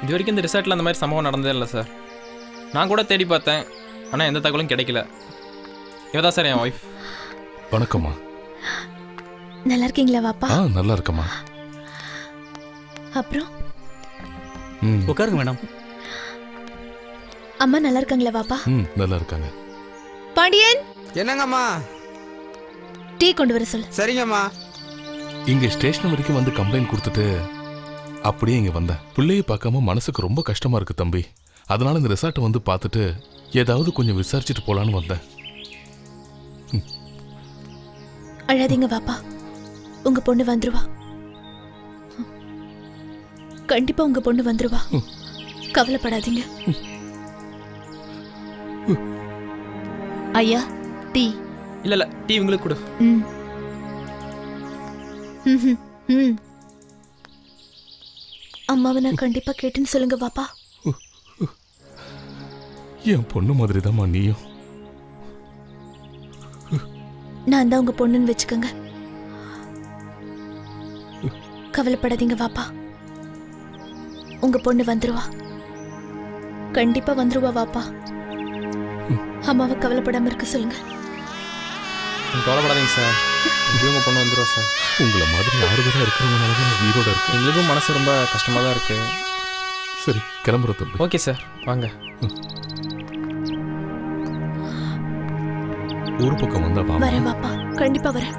இது வரைக்கும் இந்த ரிசார்ட்டில் அந்த மாதிரி சம்பவம் நடந்ததே இல்லை சார். நான் கூட தேடி பார்த்தேன், ஆனால் எந்த தகவலும் கிடைக்கல. இவதான் சார் என் ஒய்ஃப். வணக்கம்மா. நல்லா இருக்கீங்களா வாப்பா? நல்லா இருக்கம்மா. அப்புறம் உட்காருங்க மேடம். அம்மா நல்லா இருக்காங்களா வாப்பா? நல்லா இருக்காங்க. பாண்டியன் என்னங்கம்மா? டீ கொண்டு வர சொல்லு. சரிங்கம்மா. இங்க ஸ்டேஷன் வரைக்கும் வந்து கம்ப்ளைண்ட் கொடுத்துட்டு அப்படியே இங்க வந்தேன். பிள்ளையை பார்க்காம மனசுக்கு ரொம்ப கஷ்டமா இருக்கு தம்பி. அதனால இந்த ரிசார்ட்டை வந்து பார்த்துட்டு ஏதாவது கொஞ்சம் விசாரிச்சுட்டு போலான்னு வந்தேன். அழாதீங்க வாப்பா, உங்க பொண்ணு வந்துருவா. கண்டிப்பா உங்க பொண்ணு வந்துருவா, கவலைப்படாதீங்க. ஐயா டீ. இல்ல டீ உங்களுக்கு கொடு. அம்மாவை நான் கண்டிப்பா கேட்டுன்னு சொல்லுங்க வாப்பா. என் பொண்ணு மாதிரி தான்மா நீயும். நான் தான் உங்க பொண்ணுன்னு வச்சுக்கோங்க, கவலைப்படாதீங்க வாப்பா. உங்க பொண்ணு வந்துருவா, கண்டிப்பா வந்துருவா வாப்பா. அம்மாவை கவலைப்படாம இருக்க சொல்லுங்க. கவலைப்படாதீங்க சார், உங்க பொண்ணு வந்துருவா சார். உங்களை மாதிரி ஆறுதலாக இருக்கிறவங்கனால தான் உயிரோட இருக்கு. எங்களுக்கும் மனசு ரொம்ப கஷ்டமாக தான் இருக்கு. சரி கிளம்புற தம்பி. ஓகே சார், வாங்க. ஊர் பக்கம் வந்தா வரேன் வாப்பா, கண்டிப்பா வரேன்.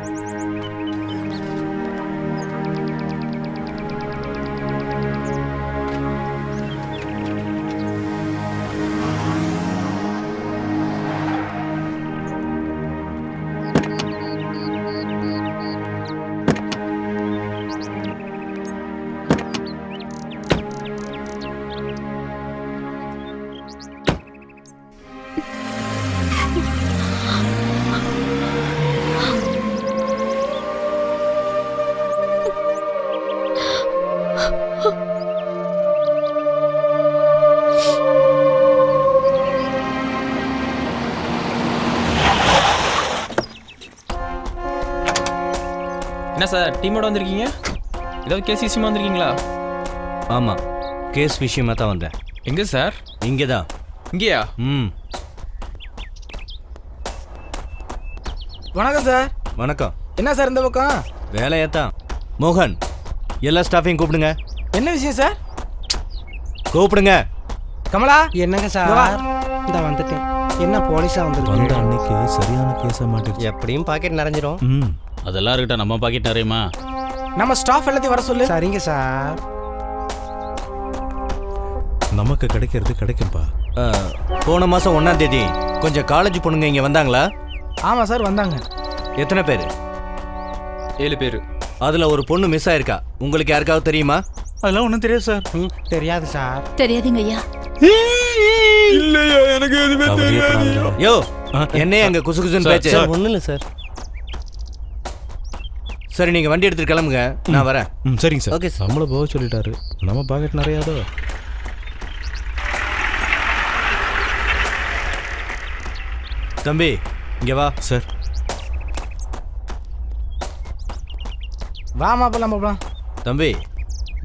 என்ன சார் டீமோட வந்திருக்கீங்க? ஏதாவது கேஸ் விஷயமா வந்திருக்கீங்களா? ஆமாம், கேஸ் விஷயமா தான் வந்தேன். எங்கே சார்? இங்கே தான். இங்கேயா? வணக்கம் சார். வணக்கம். என்ன சார் இந்த பக்கம்? வேலையாத்தான். மோகன், எல்லா ஸ்டாஃபையும் கூப்பிடுங்க. என்ன விஷயம் சார்? கூப்பிடுங்க. கமலா. என்னங்க சார்? இந்த வந்துட்டேன். என்ன போலீஸா வந்துருக்கு? வந்த அன்னைக்கு சரியான கேஸா மாட்டிருச்சு. எப்படியும் பாக்கெட் நிறைஞ்சிரும். அதெல்லாம் இருக்கட்டும், நம்ம பாக்கெட் நிறையுமா? நம்ம ஸ்டாஃப் எல்லாத்தையும் வர சொல்லு. சரிங்க சார். நமக்கு கிடைக்கிறது கிடைக்கும்பா. போன மாதம் 1ஆம் தேதி கொஞ்சம் காலேஜ் பொண்ணுங்க இங்கே வந்தாங்களா? ஆமாம் சார் வந்தாங்க. எத்தனை பேர்? 7 பேர். அதில் ஒரு பொண்ணு மிஸ் ஆயிருக்கா. உங்களுக்கு யாருக்காவது தெரியுமா? அதெல்லாம் ஒன்றும் தெரியாது சார். தெரியாது சார். தெரியாதுங்க ஐயா. இல்லையா, எனக்கு எதுவுமே தெரியாது. யோ, என்னையே அங்கே குசு குசுன்னு பேச்சு. ஒன்றும் இல்லை சார். சரி, நீங்கள் வண்டி எடுத்துட்டு கிளம்புங்க, நான் வரேன். சரிங்க சார். ஓகே, நம்மள போக சொல்லிட்டாரு. நம்ம பாக்கெட் நிறையாதோ. தம்பி இங்கே வா. சார் வா மாப்பிள. தம்பி,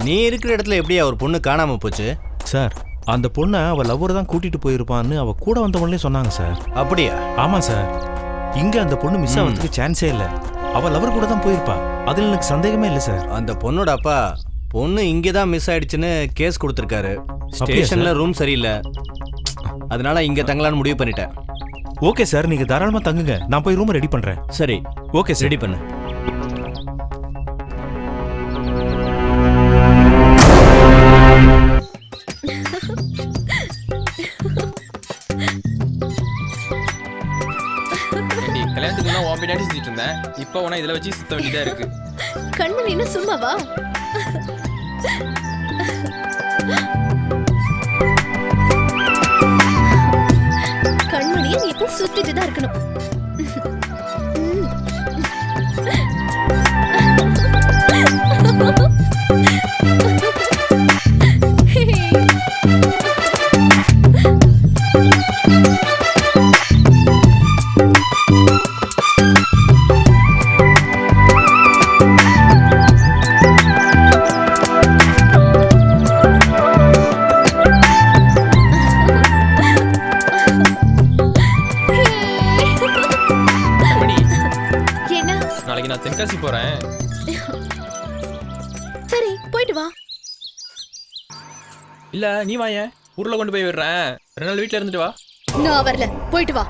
நீ இருக்கிற இடத்துல எப்படியா ஒரு பொண்ணு காணாமல் போச்சு? சார், அந்த பொண்ணை அவள் லவ்வர் தான் கூட்டிட்டு போயிருப்பான்னு அவ கூட வந்தவங்களே சொன்னாங்க சார். அப்படியா? ஆமாம் சார். இங்கே அந்த பொண்ணு மிஸ் ஆகிறதுக்கு சான்ஸே இல்லை. அவள் லவர் கூட தான் போயிருப்பா. அதில் எனக்கு சந்தேகமே இல்லை சார். அந்த பொண்ணோட அப்பா பொண்ணு இங்கே தான் மிஸ் ஆயிடுச்சுன்னு கேஸ் கொடுத்துருக்காரு. ஸ்டேஷனில் ரூம் சரியில்லை, அதனால இங்கே தங்கலான்னு முடிவு பண்ணிட்டேன். ஓகே சார், நீங்க தாராளமா தங்குங்க. நான் போய் ரூம் ரெடி பண்றேன். சரி, ஓகே சார். ரெடி பண்ணு. கல்யாணத்துக்கு தான் உன் பின்னாடி சுத்திட்டு இருந்தேன். இப்போ உன இதுல வச்சு சுத்த வேண்டியதா இருக்கு. கண்மணி என்ன சும்மாவா? கண்மணியை நீ இப்போ சுத்திட்டு தான் இருக்கணும். நாளைக்கு நான் தென்காசி போறேன். சரி, போயிட்டு வா. இல்ல நீ வாயேன், ஊர்ல கொண்டு போய் விடுறேன். 2 நாள் வீட்டுல இருந்துட்டு வா. நான் வரல, போயிட்டு வா.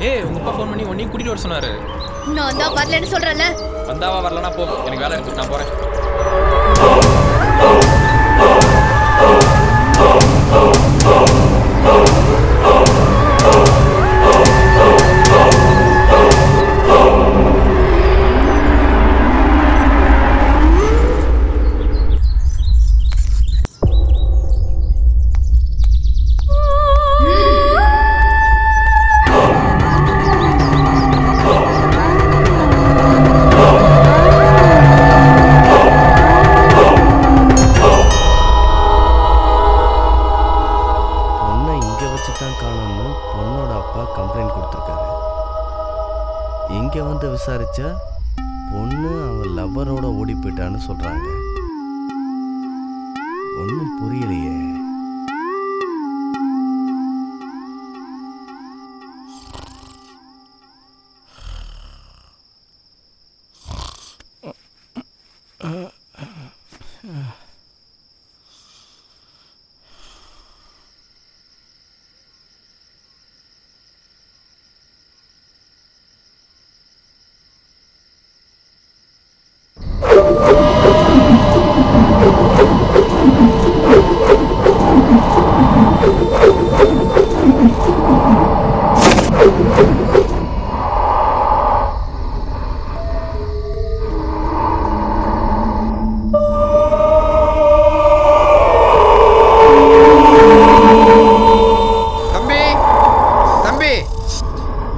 ஏய், உங்க அப்பா ஃபோன் பண்ணி உன்னையும் கூட்டிட்டு வர சொன்னாரு. நான் தான் வரலன்னு சொல்றேன்ல. வந்தாவா வரலனா போ, எனக்கு வேலை இருக்கு, நான் போறேன். இங்கே வந்து விசாரிச்சா பொண்ணு அவன் லவ்வரோட ஓடி போயிட்டான்னு சொல்றாங்க. ஒன்றும் புரியலையே.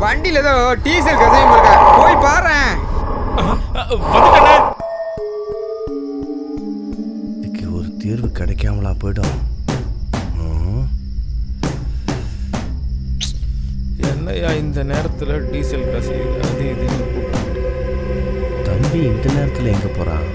வண்டியில் ஏதோ டீசல் கதையும் இருக்க, போய் பாறேன். இதுக்கு ஒரு தீர்வு கிடைக்காமலா போயிடும். என்னையா இந்த நேரத்தில் டீசல் கசி அது இதுன்னு தம்பி இந்த நேரத்தில் எங்கே போகிறான்?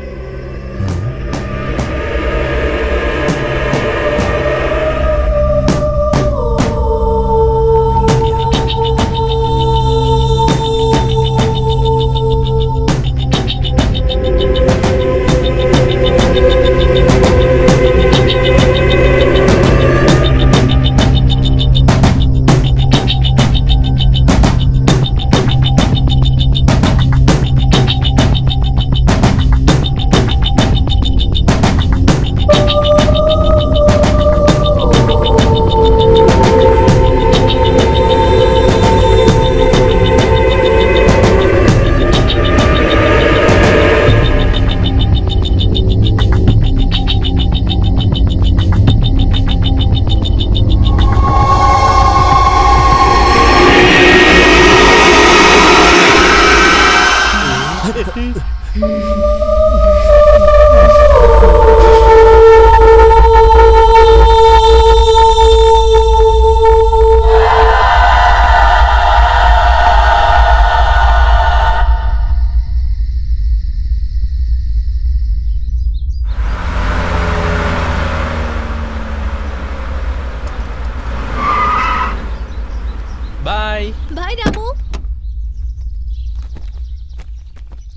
பாய் பாய் ராமு.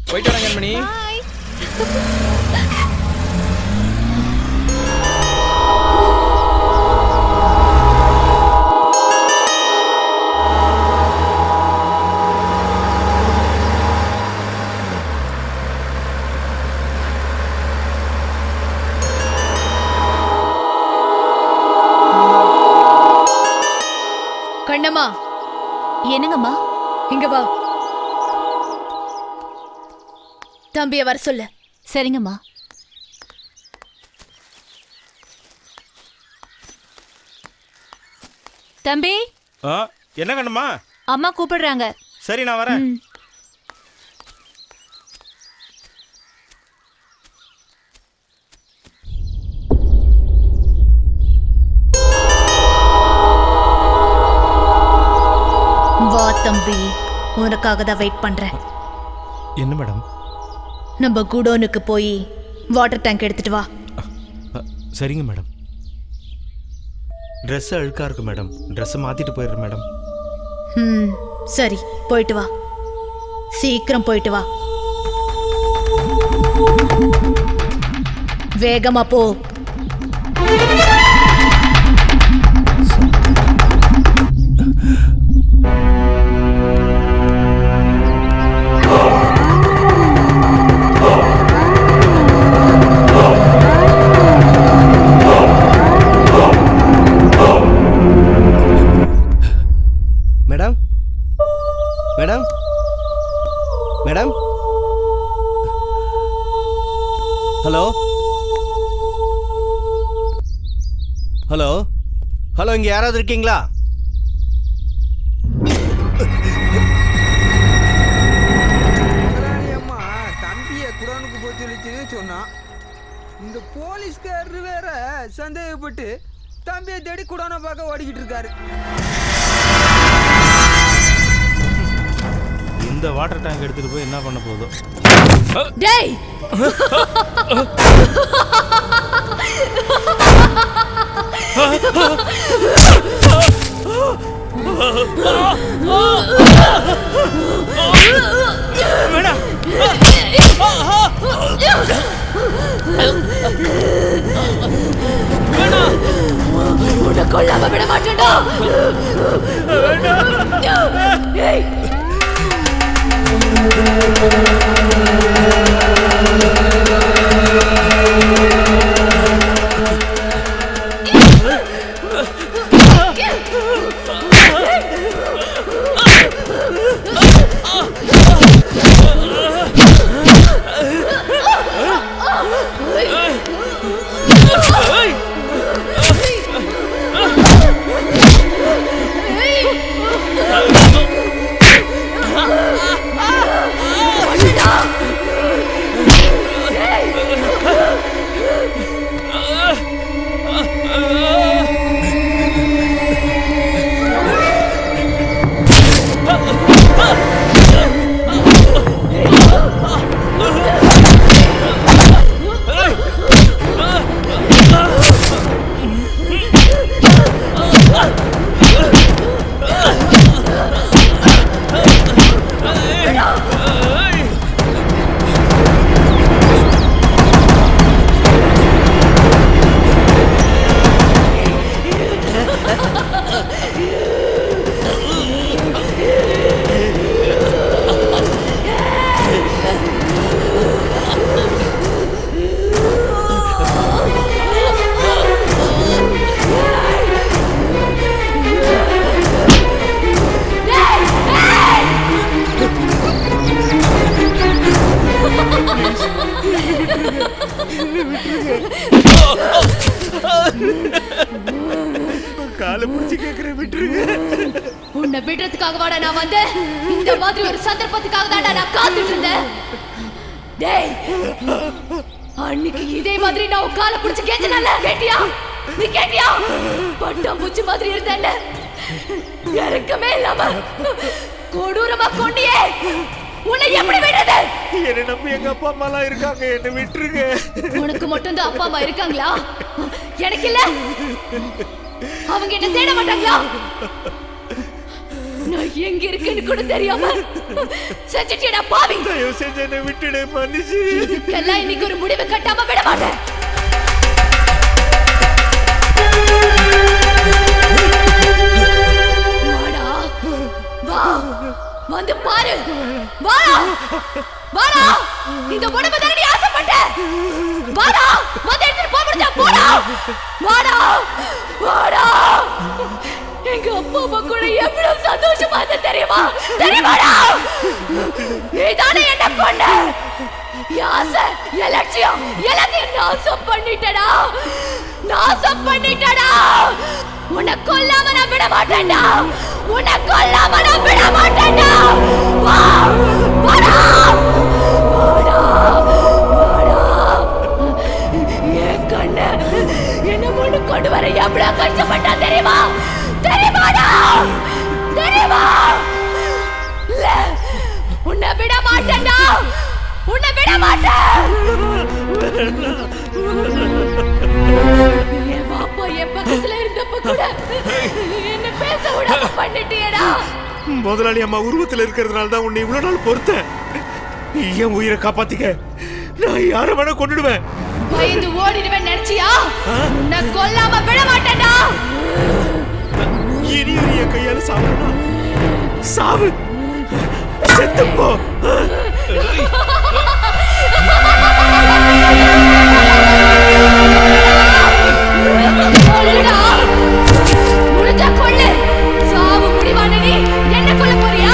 போயிட்டு வரேன் கண்மணி. பாய். ஏமா என்னங்கம்மா? இங்க வா. தம்பிய வர சொல்லு. சரிங்கம்மா. தம்பி, என்ன கண்ணுமா? அம்மா கூப்பிடுறாங்க. சரி, நான் வரேன். வா தம்பி, உனக்காக தான் வெயிட் பண்றேன். என்ன மேடம்? நம்ம குடோனுக்கு போய் வாட்டர் டேங்க் எடுத்துட்டு வா. சரிங்க மேடம். ட்ரெஸ் அழுக்கா இருக்கு மேடம். ட்ரெஸ்ஸை மாத்திட்டு போயிடுறேன் மேடம். சரி, போயிட்டு வா. சீக்கிரம் போயிட்டு வா. வேகமா போ. Madam madam madam hello hello hello, இங்க யாராவது இருக்கீங்களா? அம்மா தம்பிய குடோனுக்கு போய் சொல்லிச்சுன்னு சொன்னான். இந்த போலீஸ்காரரு வேற சந்தேகப்பட்டு தம்பியை தேடி குடோனை பார்க்க ஓடிக்கிட்டு இருக்காரு. இந்த வாட்டர் டேங்க் எடுத்துட்டு போய் என்ன பண்ண போதும்? டேய், உன்னை கொல்லாம விட மாட்டேன்டா. காலை பிடிச்சி கேட்கிறேன், விட்டுருங்க. உன்னை விடுறதுக்காக வாடா நான் வந்தேன். இந்த மாதிரி ஒரு சந்தர்ப்பத்துக்காக தான்டா நான் காத்துட்டு இருந்தேன். டேய், அன்னைக்கு இதே மாதிரி நான் உன் காலை பிடிச்சி கேட்டனல்ல, கேட்டியா? நீ கேட்டியா? பட்டம் பூச்சி மாதிரி இருந்தேன்ல, இறக்கமே இல்லாம கொடூரமா கொன்னியே. உன்னை எப்படி விடுறது? என்ன நம்பி எங்க அப்பா அம்மா எல்லாம் இருக்காங்க, என்ன விட்டுருங்க. உனக்கு மட்டும் தான் அப்பா அம்மா இருக்காங்களா? எனக்கு இல்ல. அவங்க என்ன தேட மாட்டாங்களா? நான் எங்க இருக்கேன்னு கூட தெரியாம செஞ்சிட்டியடா பாவி. தயவு செஞ்சு என்னை விட்டுடு, மன்னிச்சு. இதுக்கெல்லாம் இன்னைக்கு ஒரு முடிவு கட்டாம விட மாட்டேன். வாடா, வா, வந்து பாரு. வாடா, வாடா, இந்த உடம்பு தானே நீ ஆசைப்பட்ட. வாடா, வந்து எடுத்துட்டு போக முடிஞ்சா போடா. வாடா, வாடா. எங்க அப்பா அம்மா கூட எவ்வளவு ஏமாத்த தெரியுமா? தெரியுமாடா? நீதானே என்ன கொண்ட? யாச எலட்சியம் எல்லாத்தையும் நாசம் பண்ணிட்டடா. நாசம் பண்ணிட்டடா. உன்னை கொல்லாம நான் விட மாட்டேன்டா. உன்னை கொல்லாம நான் விட மாட்டேன்டா. வா வாடா வாடா வாடா. என் கண்ணு என்ன முன்னு கொண்டு வர எவ்வளவு கஷ்டப்பட்டா தெரியுமா? தெரியுமாடா? தெரியுமா? இல்ல உன்னை விட மாட்டேன்டா. உன்னை விட மாட்டேன். என் பாப்பா என் பக்கத்துல இருந்தப்ப கூட என்ன பேச விடாம பண்ணிட்டியடா. முதலாளி அம்மா உருவத்துல இருக்கிறதுனால தான் உன்னை இவ்வளவு நாள் பொறுத்தேன். என் உயிரை காப்பாத்திக்க நான் யார வேணா கொண்டுடுவேன். பயந்து ஓடிடுவேன் நினைச்சியா? உன்னை கொல்லாம விட மாட்டேன்டா. இனி என் கையால சாவா சாவு செத்துப்போ. முடிஞ்சா கொள்ளு. சாவு முடிவான நீ என்ன கொல்ல போறியா?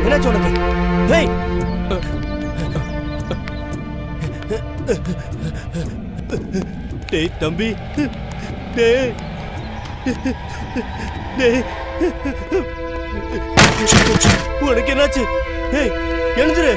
என்ன சொல்லுங்க? டேய் தம்பி, டேய் டேய், உனக்கு என்னாச்சு? எழுந்துரு.